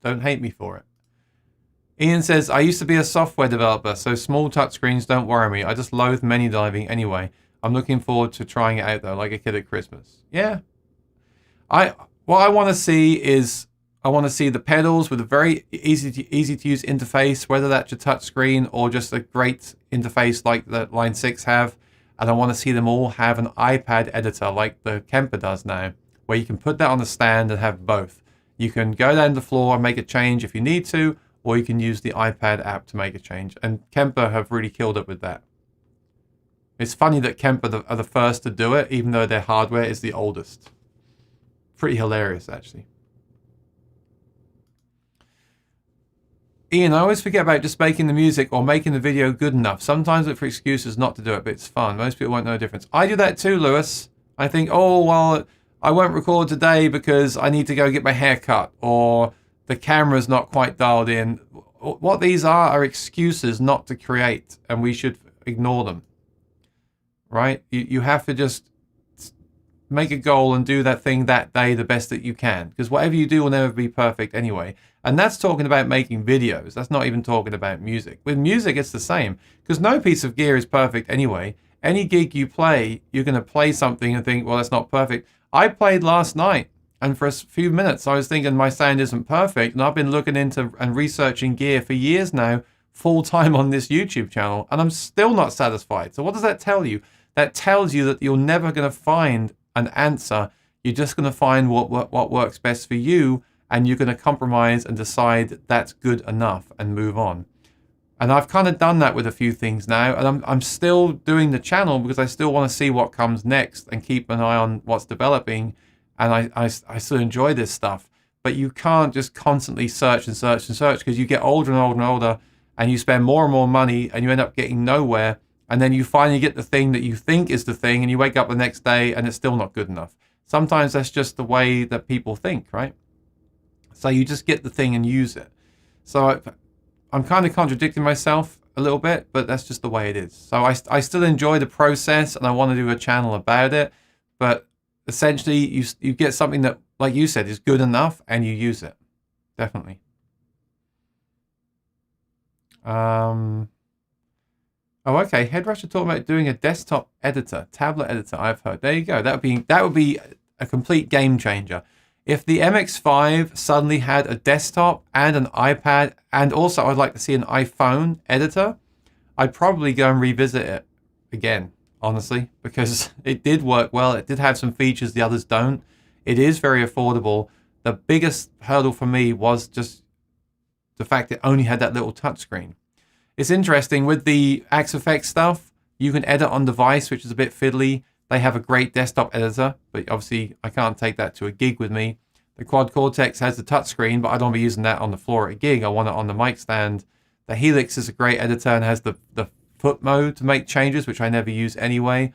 Don't hate me for it. Ian says, I used to be a software developer, so small touchscreens don't worry me. I just loathe menu diving anyway. I'm looking forward to trying it out though, like a kid at Christmas. Yeah. What I want to see is, I want to see the pedals with a very easy to use interface, whether that's your touchscreen or just a great interface like the Line 6 have. And I want to see them all have an iPad editor like the Kemper does now, where you can put that on the stand and have both. You can go down the floor and make a change if you need to, or you can use the iPad app to make a change. And Kemper have really killed it with that. It's funny that Kemper are the first to do it, even though their hardware is the oldest. Pretty hilarious, actually. Ian, I always forget about just making the music or making the video good enough. Sometimes look for excuses not to do it, but it's fun. Most people won't know the difference. I do that too, Lewis. I think, oh, well, I won't record today because I need to go get my hair cut, or the camera's not quite dialed in. what these are excuses not to create, and we should ignore them, right? You have to just make a goal and do that thing that day the best that you can, because whatever you do will never be perfect anyway. And that's talking about making videos. That's not even talking about music. With music, it's the same, because no piece of gear is perfect anyway. Any gig you play, you're going to play something and think, well, that's not perfect. I played last night, and for a few minutes, I was thinking my sound isn't perfect, and I've been looking into and researching gear for years now, full time on this YouTube channel, and I'm still not satisfied. So what does that tell you? That tells you that you're never going to find an answer. You're just going to find what works best for you, and you're going to compromise and decide that's good enough and move on. And I've kind of done that with a few things now, and I'm still doing the channel because I still want to see what comes next and keep an eye on what's developing. And I still enjoy this stuff, but you can't just constantly search and search and search, because you get older and older and older, and you spend more and more money, and you end up getting nowhere. And then you finally get the thing that you think is the thing, and you wake up the next day and it's still not good enough. Sometimes that's just the way that people think, right? So you just get the thing and use it. So I'm kind of contradicting myself a little bit, but that's just the way it is. So I still enjoy the process, and I want to do a channel about it. But essentially, you get something that, like you said, is good enough, and you use it. Definitely. Oh, okay. Headrush are talking about doing a desktop editor, tablet editor. I've heard. There you go. That would be a complete game changer. If the MX5 suddenly had a desktop and an iPad, and also I'd like to see an iPhone editor, I'd probably go and revisit it again, honestly, because it did work well. It did have some features the others don't. It is very affordable. The biggest hurdle for me was just the fact it only had that little touchscreen. It's interesting with the Axe Effects stuff, you can edit on device, which is a bit fiddly. They have a great desktop editor, but obviously I can't take that to a gig with me. The Quad Cortex has the touchscreen, but I don't want to be using that on the floor at a gig. I want it on the mic stand. The Helix is a great editor and has the foot mode to make changes, which I never use anyway.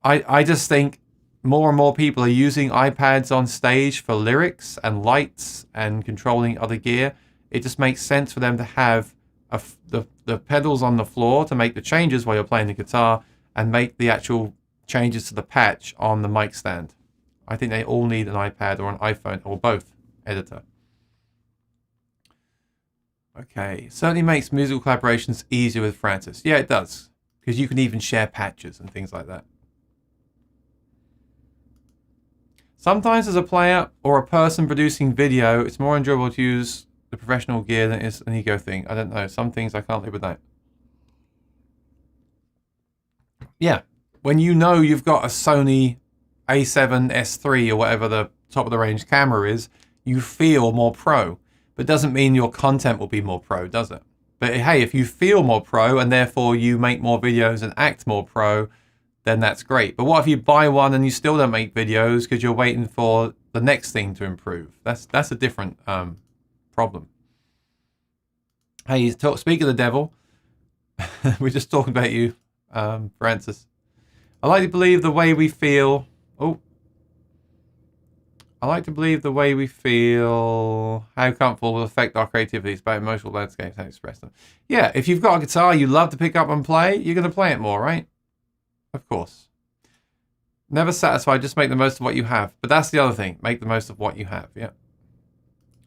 I just think more and more people are using iPads on stage for lyrics and lights and controlling other gear. It just makes sense for them to have the pedals on the floor to make the changes while you're playing the guitar, and make the actual changes to the patch on the mic stand. I think they all need an iPad or an iPhone or both editor. Okay, certainly makes musical collaborations easier with Francis. Yeah, it does, because you can even share patches and things like that. Sometimes as a player or a person producing video, it's more enjoyable to use the professional gear than it is an ego thing. I don't know. Some things I can't live without. Yeah, when you know you've got a Sony A7S3 or whatever the top of the range camera is, you feel more pro. But doesn't mean your content will be more pro, does it? But hey, if you feel more pro and therefore you make more videos and act more pro, then that's great. But what if you buy one and you still don't make videos because you're waiting for the next thing to improve? That's a different problem. Hey, speak of the devil. We're just talking about you, Francis. I like to believe the way we feel. Oh. I like to believe the way we feel, how comfortable will affect our creativity. It's about emotional landscapes, how to express them. Yeah, if you've got a guitar you love to pick up and play, you're going to play it more, right? Of course. Never satisfied, just make the most of what you have. But that's the other thing, make the most of what you have, yeah.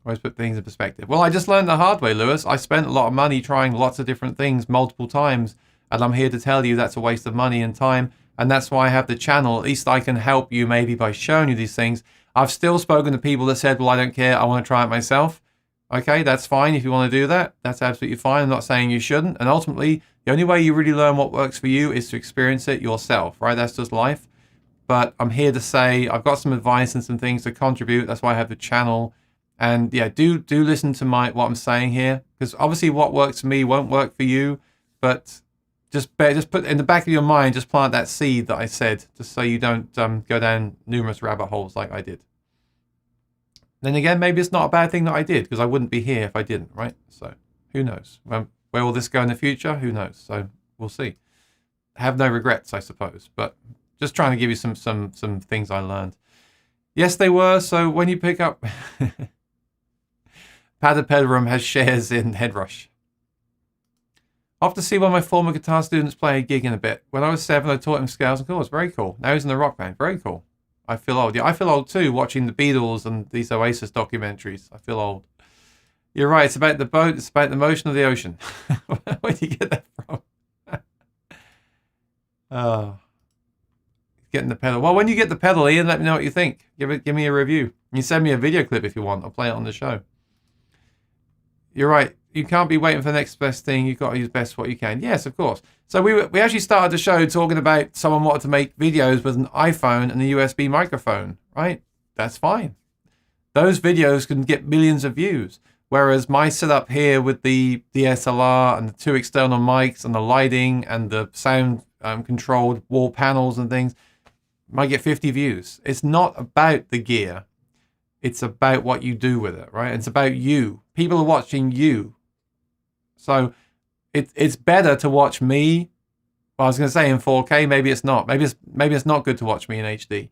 Always put things in perspective. Well, I just learned the hard way, Lewis. I spent a lot of money trying lots of different things multiple times, and I'm here to tell you that's a waste of money and time, and that's why I have the channel. At least I can help you maybe by showing you these things. I've still spoken to people that said, well, I don't care, I want to try it myself. Okay, that's fine if you want to do that. That's absolutely fine. I'm not saying you shouldn't. And ultimately, the only way you really learn what works for you is to experience it yourself, right? That's just life. But I'm here to say I've got some advice and some things to contribute. That's why I have the channel. And yeah, do listen to what I'm saying here, because obviously what works for me won't work for you. But just put in the back of your mind, just plant that seed that I said, just so you don't go down numerous rabbit holes like I did. Then again, maybe it's not a bad thing that I did, because I wouldn't be here if I didn't, right? So who knows? Where will this go in the future? Who knows? So we'll see. Have no regrets, I suppose. But just trying to give you some things I learned. Yes, they were. So when you pick up... Padded Pedal Room has shares in Headrush. Off to see one of my former guitar students play a gig in a bit. When I was 7, I taught him scales and chords. Very cool. Now he's in a rock band. Very cool. I feel old. Yeah, I feel old too, watching the Beatles and these Oasis documentaries. I feel old. You're right. It's about the boat. It's about the motion of the ocean. Where do you get that from? Oh, getting the pedal. Well, when you get the pedal, Ian, let me know what you think. Give me a review. You can send me a video clip if you want. I'll play it on the show. You're right. You can't be waiting for the next best thing. You've got to use best what you can. Yes, of course. So we actually started the show talking about someone wanted to make videos with an iPhone and a USB microphone, right? That's fine. Those videos can get millions of views. Whereas my setup here with the DSLR and the 2 external mics and the lighting and the sound controlled wall panels and things might get 50 views. It's not about the gear. It's about what you do with it, right? It's about you. People are watching you. So it's better to watch me. Well, I was going to say in 4K. Maybe it's not. Maybe it's not good to watch me in HD.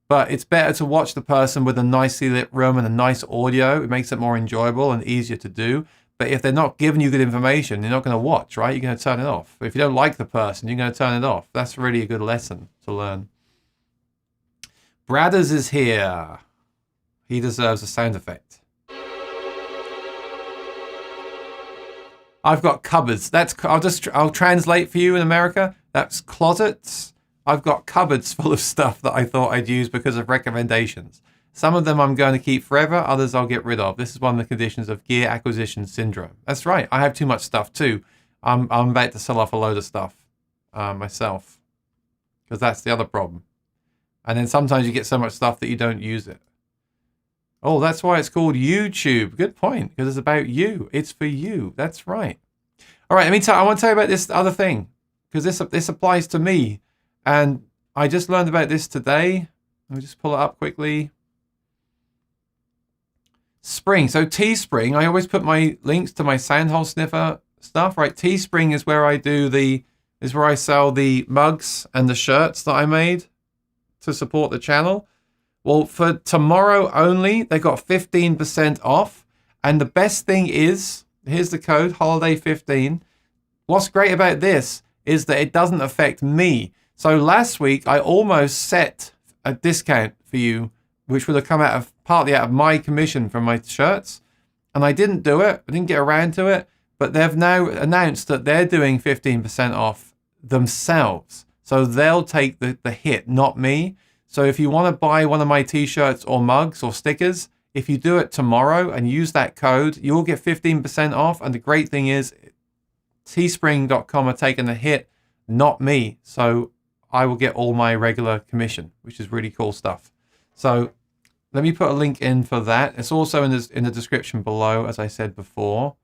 But it's better to watch the person with a nicely lit room and a nice audio. It makes it more enjoyable and easier to do. But if they're not giving you good information, you're not going to watch, right? You're going to turn it off. If you don't like the person, you're going to turn it off. That's really a good lesson to learn. Bradders is here. He deserves a sound effect. I've got cupboards. I'll translate for you in America. That's closets. I've got cupboards full of stuff that I thought I'd use because of recommendations. Some of them I'm going to keep forever. Others I'll get rid of. This is one of the conditions of gear acquisition syndrome. That's right. I have too much stuff too. I'm about to sell off a load of stuff myself, because that's the other problem. And then sometimes you get so much stuff that you don't use it. Oh, that's why it's called YouTube. Good point, because it's about you. It's for you. That's right. All right, I want to tell you about this other thing, because this applies to me. And I just learned about this today. Let me just pull it up quickly. Spring. So Teespring, I always put my links to my Soundhole Sniffer stuff, right? Teespring is where I sell the mugs and the shirts that I made to support the channel. Well, for tomorrow only, they got 15% off. And the best thing is, here's the code, holiday15. What's great about this is that it doesn't affect me. So last week, I almost set a discount for you, which would have come partly out of my commission from my shirts. And I didn't do it. I didn't get around to it. But they've now announced that they're doing 15% off themselves. So they'll take the hit, not me. So if you want to buy one of my t-shirts or mugs or stickers, if you do it tomorrow and use that code, you'll get 15% off. And the great thing is, teespring.com are taking the hit, not me. So I will get all my regular commission, which is really cool stuff. So let me put a link in for that. It's also in the description below, as I said before.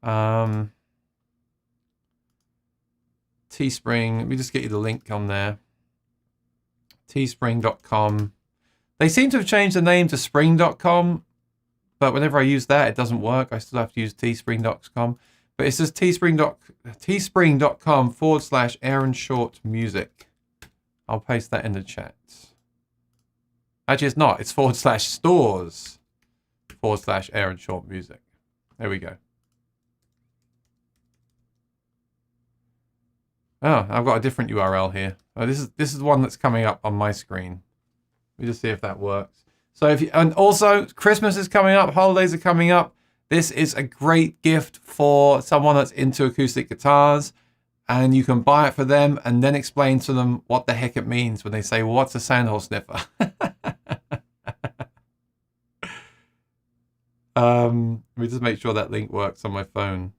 Teespring, let me just get you the link on there. Teespring.com. They seem to have changed the name to spring.com, but whenever I use that, it doesn't work. I still have to use teespring.com. But it says teespring.com/Aaron Short Music. I'll paste that in the chat. Actually, it's not. It's /stores/Aaron Short Music. There we go. Oh, I've got a different URL here. Oh, this is the one that's coming up on my screen. Let me just see if that works. So and also Christmas is coming up, holidays are coming up. This is a great gift for someone that's into acoustic guitars, and you can buy it for them and then explain to them what the heck it means when they say, well, what's a Soundhole Sniffer? Let me just make sure that link works on my phone.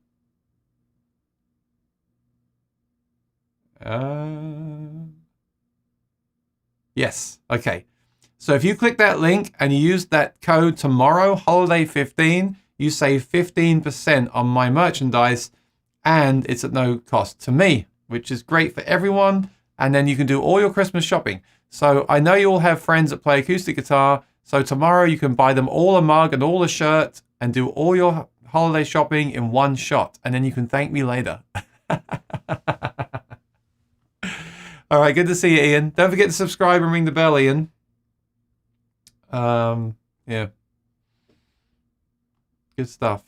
Yes. Okay. So if you click that link and you use that code tomorrow, holiday15, you save 15% on my merchandise, and it's at no cost to me, which is great for everyone. And then you can do all your Christmas shopping. So I know you all have friends that play acoustic guitar. So tomorrow you can buy them all a mug and all a shirt and do all your holiday shopping in one shot. And then you can thank me later. All right, good to see you, Ian. Don't forget to subscribe and ring the bell, Ian. Yeah. Good stuff.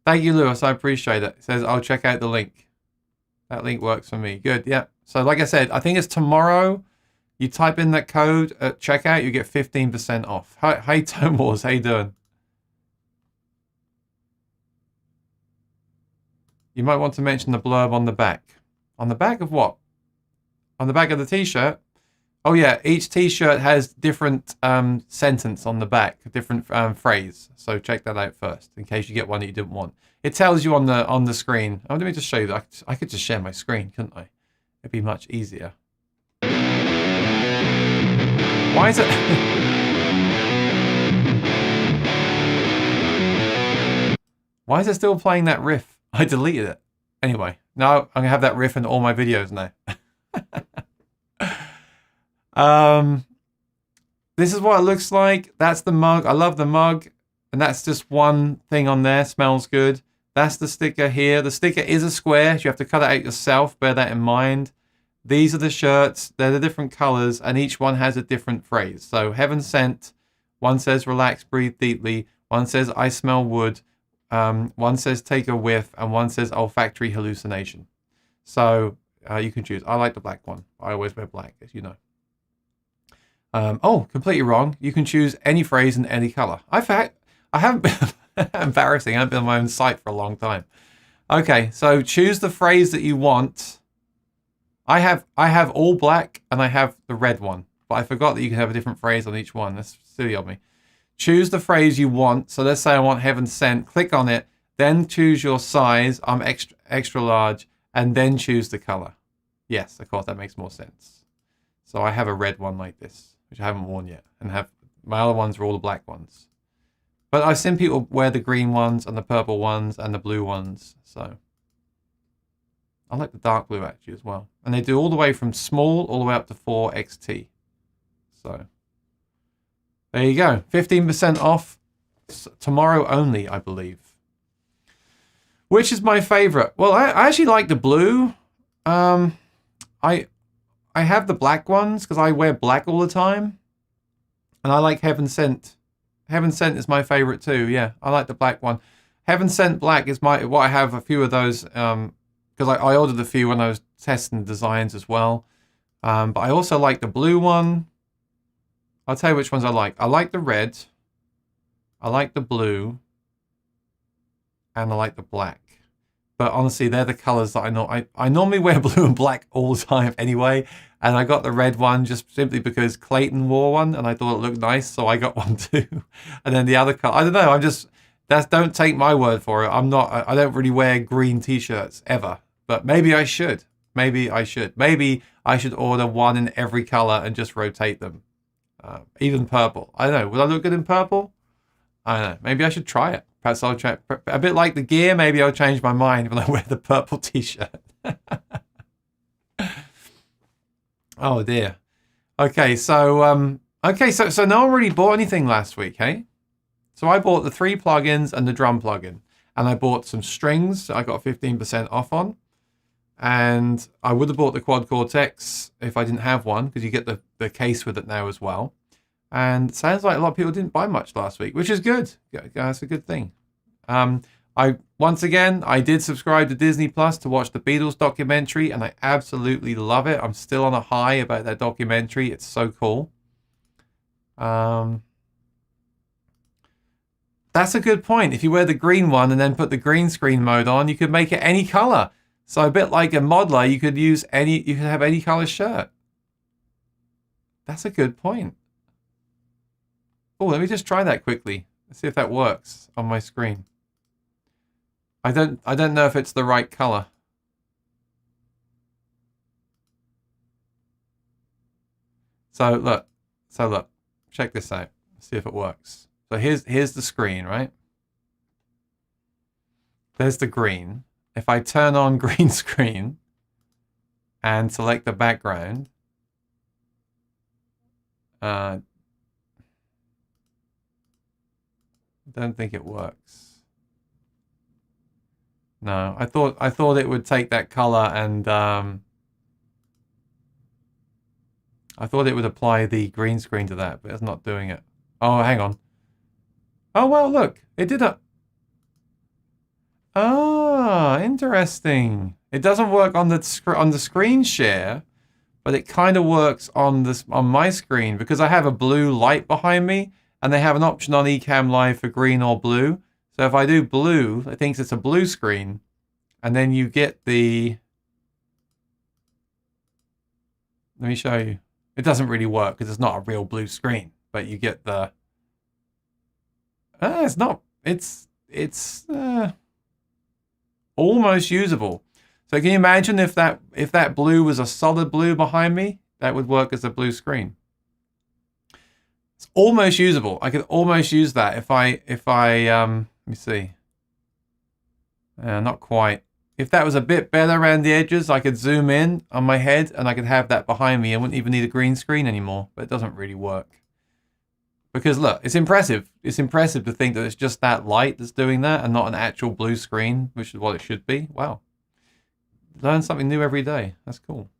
Thank you, Lewis. I appreciate it. It says, I'll check out the link. That link works for me. Good, yeah. So like I said, I think it's tomorrow. You type in that code at checkout, you get 15% off. Hey, Tone Wars, how you doing? You might want to mention the blurb on the back. On the back of what? On the back of the t-shirt? Oh yeah, each t-shirt has different sentence on the back, a different phrase. So check that out first, in case you get one that you didn't want. It tells you on the screen. Oh, let me just show you that. I could just share my screen, couldn't I? It'd be much easier. Why is it? Why is it still playing that riff? I deleted it. Anyway, now I'm gonna have that riff in all my videos now. This is what it looks like. That's the mug. I love the mug. And that's just one thing on there. Smells good. That's the sticker here. The sticker is a square. So you have to cut it out yourself. Bear that in mind. These are the shirts. They're the different colors. And each one has a different phrase. So Heaven Sent. One says relax, breathe deeply. One says I smell wood. One says take a whiff. And one says olfactory hallucination. So you can choose. I like the black one. I always wear black, as you know. Oh, completely wrong. You can choose any phrase in any color. I haven't been embarrassing. I haven't been on my own site for a long time. Okay, so choose the phrase that you want. I have all black and I have the red one, but I forgot that you can have a different phrase on each one. That's silly of me. Choose the phrase you want. So let's say I want Heaven Sent. Click on it, then choose your size. I'm extra large, and then choose the color. Yes, of course, that makes more sense. So I have a red one like this, which I haven't worn yet, and have my other ones are all the black ones. But I've seen people wear the green ones and the purple ones and the blue ones. So I like the dark blue actually as well. And they do all the way from small all the way up to 4XT. So there you go. 15% off tomorrow only, I believe. Which is my favorite? Well, I actually like the blue. I have the black ones because I wear black all the time. And I like Heaven Sent. Heaven Sent is my favorite too. Yeah, I like the black one. Heaven Sent Black is what I have a few of those because I ordered a few when I was testing designs as well. But I also like the blue one. I'll tell you which ones I like. I like the red. I like the blue. And I like the black. But honestly, they're the colors that I know. I normally wear blue and black all the time anyway. And I got the red one just simply because Clayton wore one and I thought it looked nice, so I got one too. And then the other color, I don't know, don't take my word for it. I don't really wear green t-shirts ever, but maybe I should. Maybe I should order one in every color and just rotate them. Even purple. I don't know. Would I look good in purple? I don't know. Maybe I should try it. Perhaps I'll try a bit like the gear. Maybe I'll change my mind when I wear the purple t-shirt. Oh dear. Okay, so no one really bought anything last week, hey? So I bought the 3 plugins and the drum plugin, and I bought some strings that I got 15% off on, and I would have bought the quad Cortex if I didn't have one because you get the case with it now as well. And it sounds like a lot of people didn't buy much last week, which is good. That's a good thing. I did subscribe to Disney Plus to watch the Beatles documentary, and I absolutely love it. I'm still on a high about that documentary. It's so cool. That's a good point. If you wear the green one and then put the green screen mode on, you could make it any color. So a bit like a modeler, you could have any color shirt. That's a good point. Oh, let me just try that quickly. Let's see if that works on my screen. I don't know if it's the right color. So look, check this out. See if it works. So here's the screen, right? There's the green. If I turn on green screen and select the background, don't think it works. No, I thought it would take that color and I thought it would apply the green screen to that, but it's not doing it. Oh, hang on. Oh, well, look. It did a... Ah, interesting. It doesn't work on the screen share, but it kind of works on my screen because I have a blue light behind me, and they have an option on Ecamm Live for green or blue. So if I do blue, it thinks it's a blue screen, and then you get the... Let me show you. It doesn't really work because it's not a real blue screen, but you get the... it's not... It's almost usable. So can you imagine if that blue was a solid blue behind me? That would work as a blue screen. It's almost usable. I could almost use that if I let me see. Not quite. If that was a bit better around the edges, I could zoom in on my head and I could have that behind me. I wouldn't even need a green screen anymore, but it doesn't really work. Because look, it's impressive. It's impressive to think that it's just that light that's doing that and not an actual blue screen, which is what it should be. Wow. Learn something new every day. That's cool.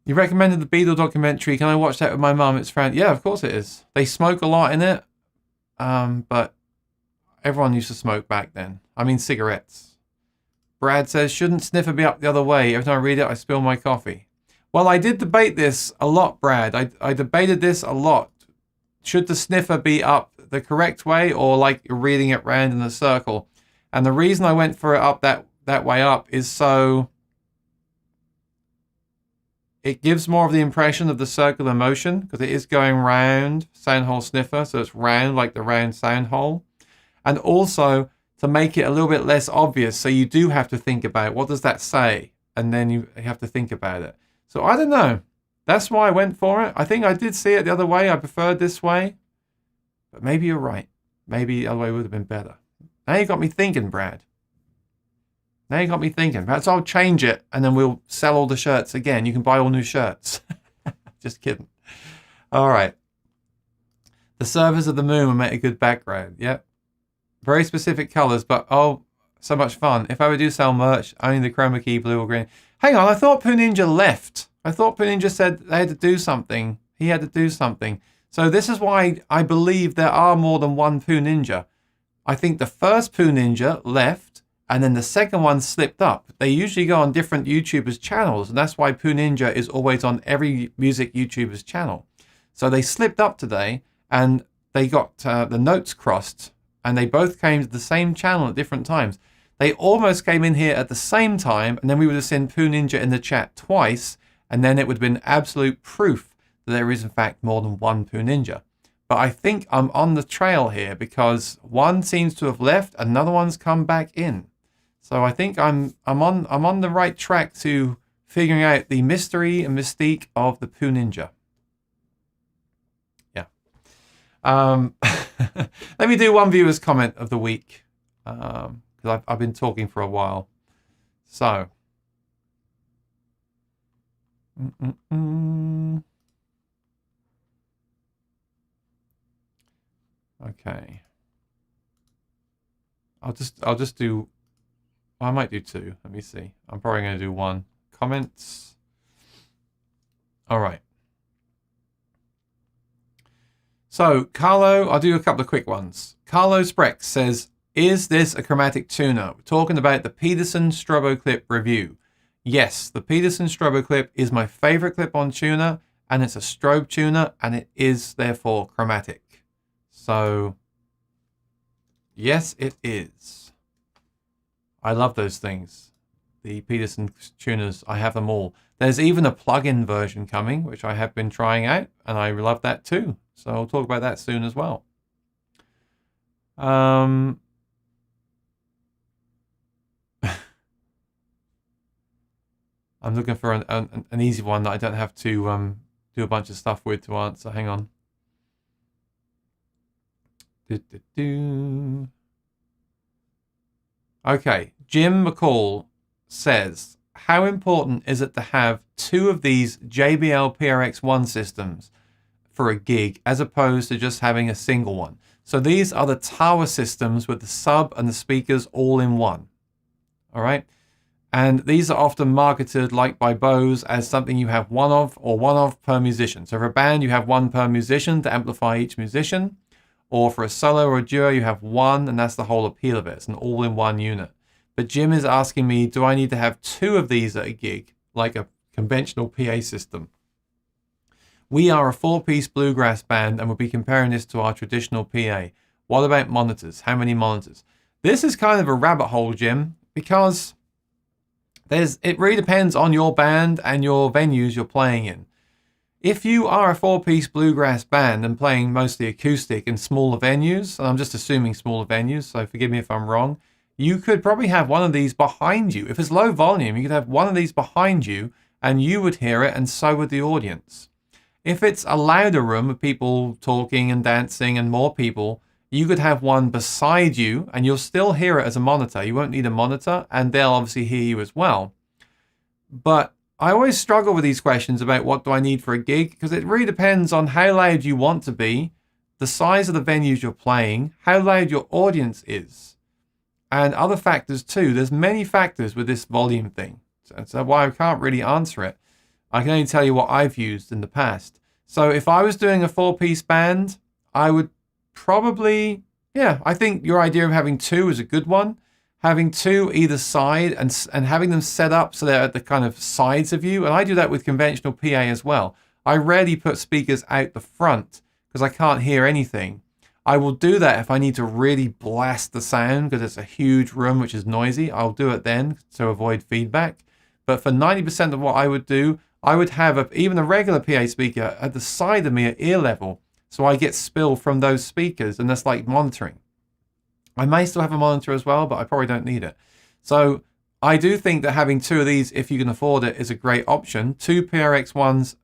You recommended the Beatle documentary. Can I watch that with my mum? It's found. Yeah, of course it is. They smoke a lot in it. But everyone used to smoke back then. I mean, cigarettes. Brad says, shouldn't sniffer be up the other way? Every time I read it, I spill my coffee. Well, I did debate this a lot, Brad. I debated this a lot. Should the sniffer be up the correct way or like you're reading it round in a circle? And the reason I went for it up that way up is so it gives more of the impression of the circular motion because it is going round, sound hole sniffer, so it's round like the round sound hole. And also to make it a little bit less obvious, so you do have to think about what does that say, and then you have to think about it. So I don't know. That's why I went for it. I think I did see it the other way. I preferred this way. But maybe you're right. Maybe the other way would have been better. Now you got me thinking, Brad. Now you got me thinking. Perhaps I'll change it and then we'll sell all the shirts again. You can buy all new shirts. Just kidding. All right. The surface of the moon will make a good background. Yep. Very specific colors, but oh, so much fun. If I would do sell merch, only the chroma key blue or green. Hang on, I thought Pooh Ninja left. I thought Pooh Ninja said they had to do something. He had to do something. So this is why I believe there are more than one Pooh Ninja. I think the first Pooh Ninja left, and then the second one slipped up. They usually go on different YouTubers' channels, and that's why Pooh Ninja is always on every music YouTuber's channel. So they slipped up today, and they got the notes crossed, and they both came to the same channel at different times. They almost came in here at the same time, and then we would have seen Pooh Ninja in the chat twice, and then it would have been absolute proof that there is in fact more than one Pooh Ninja. But I think I'm on the trail here because one seems to have left, another one's come back in. So I think I'm on the right track to figuring out the mystery and mystique of the Pooh Ninja. Yeah. Let me do one viewer's comment of the week. Because I've been talking for a while. So. Okay. I'll just do. Well, I might do two. Let me see. I'm probably going to do one. Comments. All right. So Carlo, I'll do a couple of quick ones. Carlo Sprex says, is this a chromatic tuner? We're talking about the Peterson Strobo Clip review. Yes, the Peterson Strobo Clip is my favorite clip-on tuner, and it's a strobe tuner, and it is therefore chromatic. So, yes, it is. I love those things. The Peterson tuners, I have them all. There's even a plug-in version coming, which I have been trying out, and I love that too. So I'll talk about that soon as well. I'm looking for an easy one that I don't have to do a bunch of stuff with to answer. Hang on. Okay, Jim McCall says, how important is it to have two of these JBL PRX1 systems for a gig as opposed to just having a single one? So these are the tower systems with the sub and the speakers all in one. All right. And these are often marketed, like by Bose, as something you have one of per musician. So for a band, you have one per musician to amplify each musician. Or for a solo or a duo, you have one, and that's the whole appeal of it. It's an all-in-one unit. But Jim is asking me, do I need to have two of these at a gig, like a conventional PA system? We are a 4-piece bluegrass band, and we'll be comparing this to our traditional PA. What about monitors? How many monitors? This is kind of a rabbit hole, Jim, because it really depends on your band and your venues you're playing in. If you are a 4-piece bluegrass band and playing mostly acoustic in smaller venues, and I'm just assuming smaller venues, so forgive me if I'm wrong, you could probably have one of these behind you. If it's low volume, you could have one of these behind you, and you would hear it, and so would the audience. If it's a louder room with people talking and dancing and more people, you could have one beside you, and you'll still hear it as a monitor. You won't need a monitor, and they'll obviously hear you as well. But I always struggle with these questions about what do I need for a gig, because it really depends on how loud you want to be, the size of the venues you're playing, how loud your audience is, and other factors too. There's many factors with this volume thing. So why I can't really answer it. I can only tell you what I've used in the past. So if I was doing a 4-piece band, I would probably, I think your idea of having two is a good one. Having two either side and having them set up so they're at the kind of sides of you. And I do that with conventional PA as well. I rarely put speakers out the front because I can't hear anything. I will do that if I need to really blast the sound because it's a huge room which is noisy. I'll do it then to avoid feedback. But for 90% of what I would do, I would have even a regular PA speaker at the side of me at ear level. So I get spill from those speakers, and that's like monitoring. I may still have a monitor as well, but I probably don't need it. So I do think that having two of these, if you can afford it, is a great option. Two PRX1s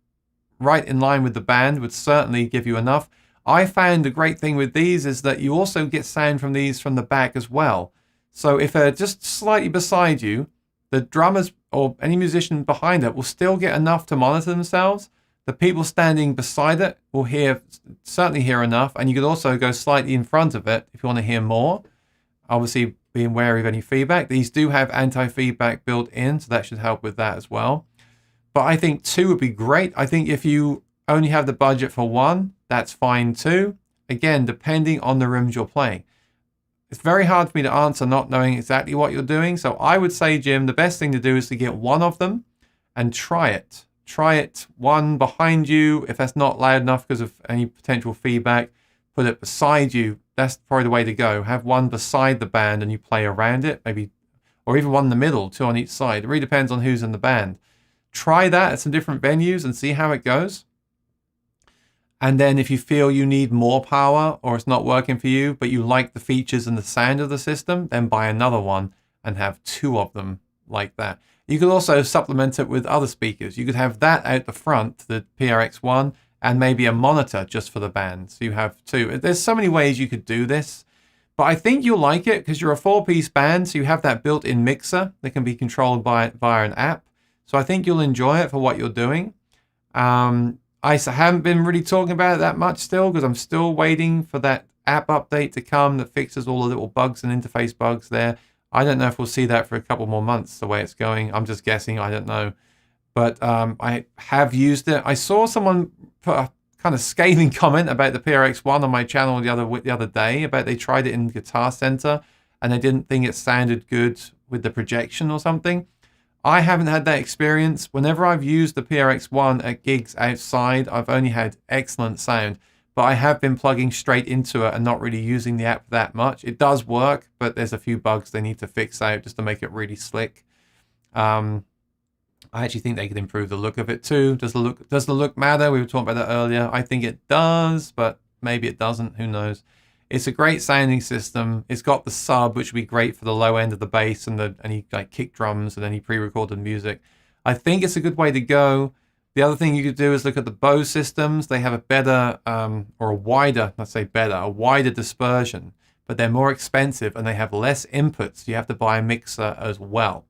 right in line with the band would certainly give you enough. I found the great thing with these is that you also get sound from these from the back as well. So if they're just slightly beside you, the drummers or any musician behind it will still get enough to monitor themselves. The people standing beside it will certainly hear enough, and you could also go slightly in front of it if you want to hear more. Obviously, being wary of any feedback. These do have anti-feedback built in, so that should help with that as well. But I think two would be great. I think if you only have the budget for one, that's fine too. Again, depending on the rooms you're playing. It's very hard for me to answer not knowing exactly what you're doing. So I would say, Jim, the best thing to do is to get one of them and try it. Try it one behind you. If that's not loud enough because of any potential feedback, put it beside you. That's probably the way to go. Have one beside the band and you play around it, maybe, or even one in the middle, two on each side. It really depends on who's in the band. Try that at some different venues and see how it goes. And then if you feel you need more power or it's not working for you, but you like the features and the sound of the system, then buy another one and have two of them like that. You could also supplement it with other speakers. You could have that out the front, the PRX1, and maybe a monitor just for the band. So you have two. There's so many ways you could do this, but I think you'll like it because you're a 4-piece band, so you have that built-in mixer that can be controlled via an app. So I think you'll enjoy it for what you're doing. I haven't been really talking about it that much still because I'm still waiting for that app update to come that fixes all the little bugs and interface bugs there. I don't know if we'll see that for a couple more months, the way it's going. I'm just guessing. I don't know. But I have used it. I saw someone put a kind of scathing comment about the PRX1 on my channel the other day, about they tried it in Guitar Center and they didn't think it sounded good with the projection or something. I haven't had that experience. Whenever I've used the PRX1 at gigs outside, I've only had excellent sound. But I have been plugging straight into it and not really using the app that much. It does work, but there's a few bugs they need to fix out just to make it really slick. I actually think they could improve the look of it too. Does the look matter? We were talking about that earlier. I think it does, but maybe it doesn't. Who knows? It's a great sounding system. It's got the sub, which would be great for the low end of the bass and any like kick drums and any pre-recorded music. I think it's a good way to go. The other thing you could do is look at the Bose systems. They have a better, or a wider, let's say better, a wider dispersion, but they're more expensive and they have less inputs. You have to buy a mixer as well.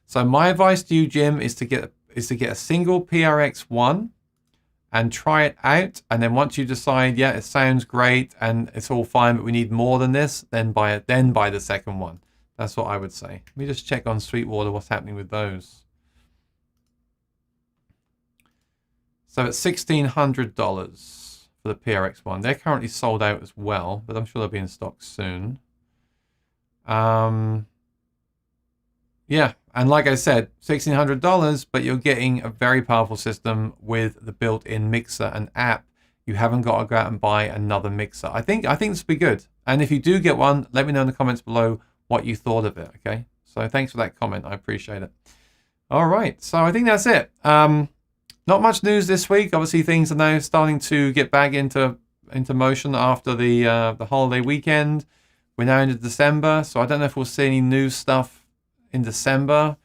So my advice to you, Jim, is to get a single PRX1 and try it out. And then once you decide, yeah, it sounds great and it's all fine, but we need more than this, then buy the second one. That's what I would say. Let me just check on Sweetwater what's happening with those. So it's $1,600 for the PRX one. They're currently sold out as well, but I'm sure they'll be in stock soon. Yeah, and like I said, $1,600, but you're getting a very powerful system with the built-in mixer and app. You haven't got to go out and buy another mixer. I think this will be good. And if you do get one, let me know in the comments below what you thought of it, okay? So thanks for that comment. I appreciate it. All right, so I think that's it. Not much news this week. Obviously, things are now starting to get back into motion after the holiday weekend. We're now into December, so I don't know if we'll see any new stuff in December.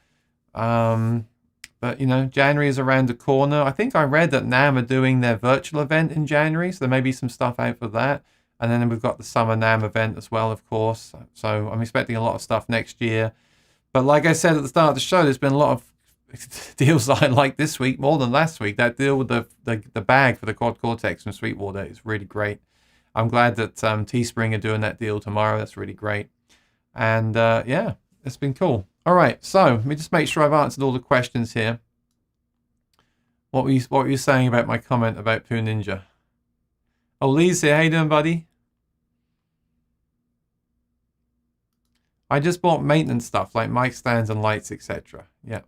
But, you know, January is around the corner. I think I read that NAMM are doing their virtual event in January, so there may be some stuff out for that. And then we've got the summer NAMM event as well, of course. So I'm expecting a lot of stuff next year. But like I said at the start of the show, there's been a lot of deals that I like this week more than last week. That deal with the bag for the Quad Cortex from Sweetwater is really great. I'm glad that Teespring are doing that deal tomorrow. That's really great. And yeah, it's been cool. All right, so let me just make sure I've answered all the questions here. What were you saying about my comment about Poo Ninja? Oh, Lee's here. How you doing, buddy? I just bought maintenance stuff like mic stands and lights, etc. Yeah.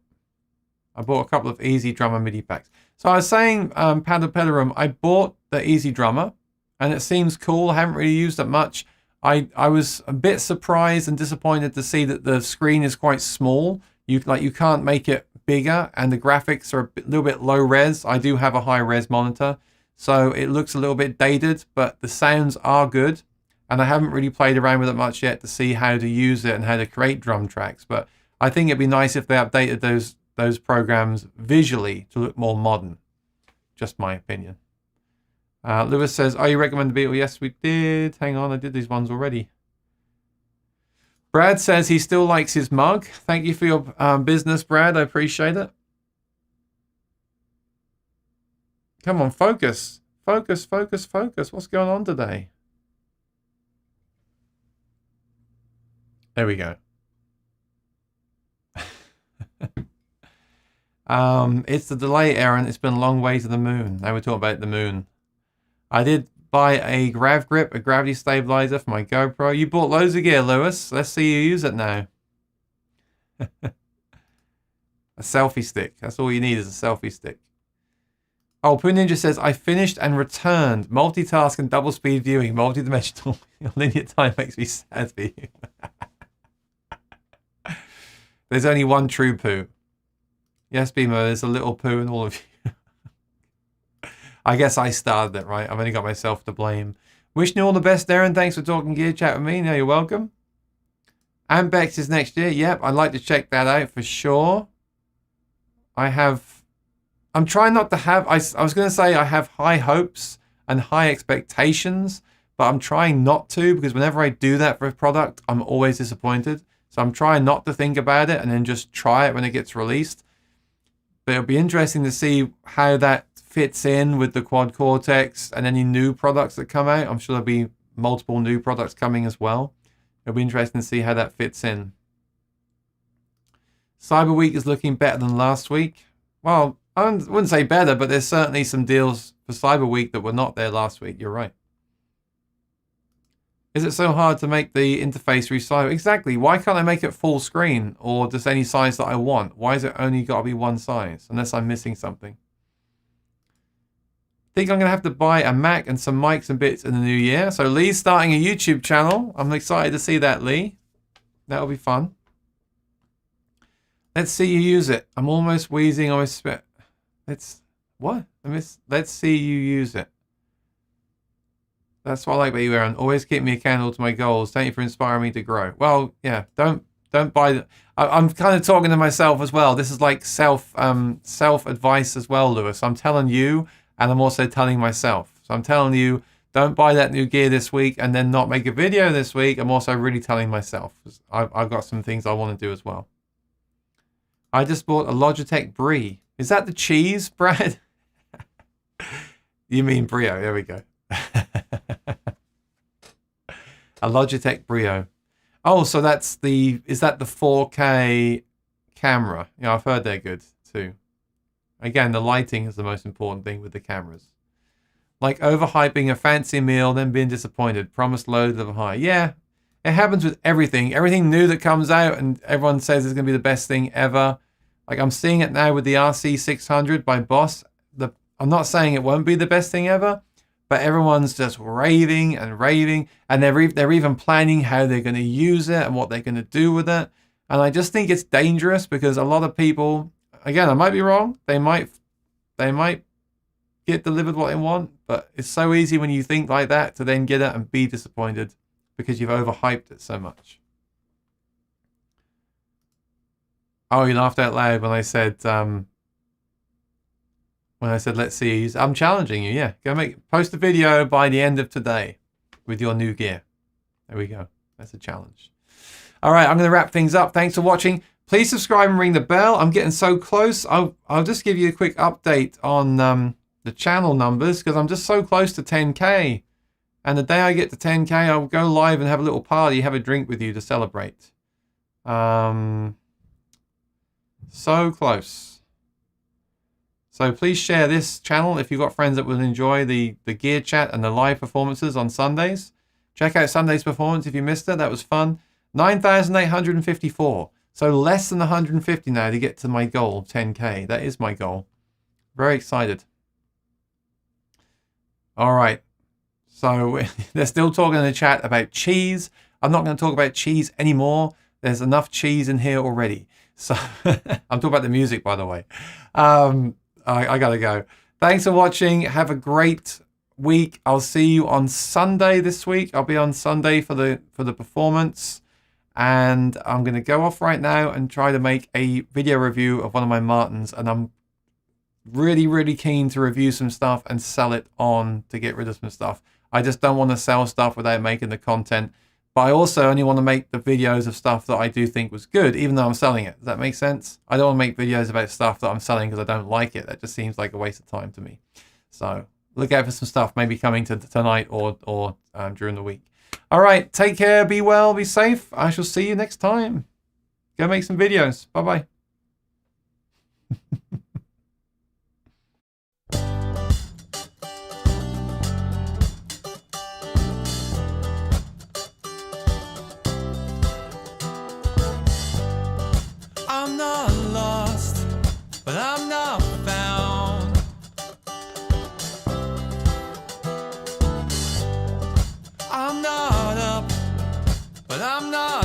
I bought a couple of Easy Drummer MIDI packs. So I was saying, Padapedarum, I bought the Easy Drummer, and it seems cool. I haven't really used it much. I was a bit surprised and disappointed to see that the screen is quite small. You can't make it bigger, and the graphics are a little bit low res. I do have a high res monitor, so it looks a little bit dated, but the sounds are good. And I haven't really played around with it much yet to see how to use it and how to create drum tracks. But I think it'd be nice if they updated those programs visually to look more modern. Just my opinion. Lewis says, "Oh, you recommend the Beetle?" Yes, we did. Hang on, I did these ones already. Brad says he still likes his mug. Thank you for your business, Brad. I appreciate it. Come on, focus. Focus, focus, focus. What's going on today? There we go. It's the delay, Aaron. It's been a long way to the moon. Now we're talking about the moon. I did buy a grav grip, a gravity stabilizer for my GoPro. You bought loads of gear, Lewis. Let's see you use it now. A selfie stick. That's all you need is a selfie stick. Oh, Poo Ninja says, I finished and returned. Multitask and double speed viewing. Multi-dimensional linear time makes me sad for you. There's only one true Poo. Yes, Beemo, there's a little Poo in all of you. I guess I started it, right? I've only got myself to blame. Wishing you all the best, Darren. Thanks for talking gear chat with me. No, you're welcome. Ambex is next year. Yep, I'd like to check that out for sure. I'm trying not to have, I was going to say I have high hopes and high expectations, but I'm trying not to, because whenever I do that for a product, I'm always disappointed. So I'm trying not to think about it and then just try it when it gets released. But it'll be interesting to see how that fits in with the Quad Cortex and any new products that come out. I'm sure there'll be multiple new products coming as well. It'll be interesting to see how that fits in. Cyber Week is looking better than last week. Well, I wouldn't say better, but there's certainly some deals for Cyber Week that were not there last week. You're right. Is it so hard to make the interface resize? Exactly. Why can't I make it full screen or just any size that I want? Why is it only got to be one size? Unless I'm missing something. I think I'm going to have to buy a Mac and some mics and bits in the new year. So Lee's starting a YouTube channel. I'm excited to see that, Lee. That'll be fun. Let's see you use it. I'm almost wheezing. Let's see you use it. That's what I like about you, Aaron. Always keep me accountable to my goals. Thank you for inspiring me to grow. Well, yeah, don't buy the. I'm kind of talking to myself as well. This is like self advice as well, Lewis. I'm telling you, and I'm also telling myself. So I'm telling you, don't buy that new gear this week and then not make a video this week. I'm also really telling myself. I've got some things I want to do as well. I just bought a Logitech Brie. Is that the cheese, Brad? You mean Brio? There we go. A Logitech Brio. Oh, so that's is that the 4K camera? Yeah, I've heard they're good too. Again, the lighting is the most important thing with the cameras. Like overhyping a fancy meal, then being disappointed. Promised loads of high. Yeah, it happens with everything. Everything new that comes out and everyone says it's going to be the best thing ever. Like I'm seeing it now with the RC600 by Boss. I'm not saying it won't be the best thing ever, but everyone's just raving and raving, and they're even planning how they're going to use it and what they're going to do with it. And I just think it's dangerous because a lot of people, again, I might be wrong. They might get delivered what they want, but it's so easy when you think like that to then get it and be disappointed because you've overhyped it so much. Oh, you laughed out loud when I said let's see. I'm challenging you. Yeah, post a video by the end of today with your new gear. There we go. That's a challenge. All right, I'm going to wrap things up. Thanks for watching. Please subscribe and ring the bell. I'm getting so close. I'll just give you a quick update on the channel numbers because I'm just so close to 10K. And the day I get to 10K, I'll go live and have a little party, have a drink with you to celebrate. So close. So please share this channel if you've got friends that will enjoy the gear chat and the live performances on Sundays. Check out Sunday's performance if you missed it. That was fun. 9,854. So less than 150 now to get to my goal, 10K. That is my goal. Very excited. All right. So they're still talking in the chat about cheese. I'm not going to talk about cheese anymore. There's enough cheese in here already. So I'm talking about the music, by the way. I got to go. Thanks for watching. Have a great week. I'll see you on Sunday this week. I'll be on Sunday for the performance. And I'm going to go off right now and try to make a video review of one of my Martins. And I'm really, really keen to review some stuff and sell it on to get rid of some stuff. I just don't want to sell stuff without making the content. But I also only want to make the videos of stuff that I do think was good, even though I'm selling it. Does that make sense? I don't want to make videos about stuff that I'm selling because I don't like it. That just seems like a waste of time to me. So look out for some stuff maybe coming tonight or during the week. All right, take care, be well, be safe. I shall see you next time. Go make some videos. Bye-bye. I'm not lost, but I'm not found. I'm not up, but I'm not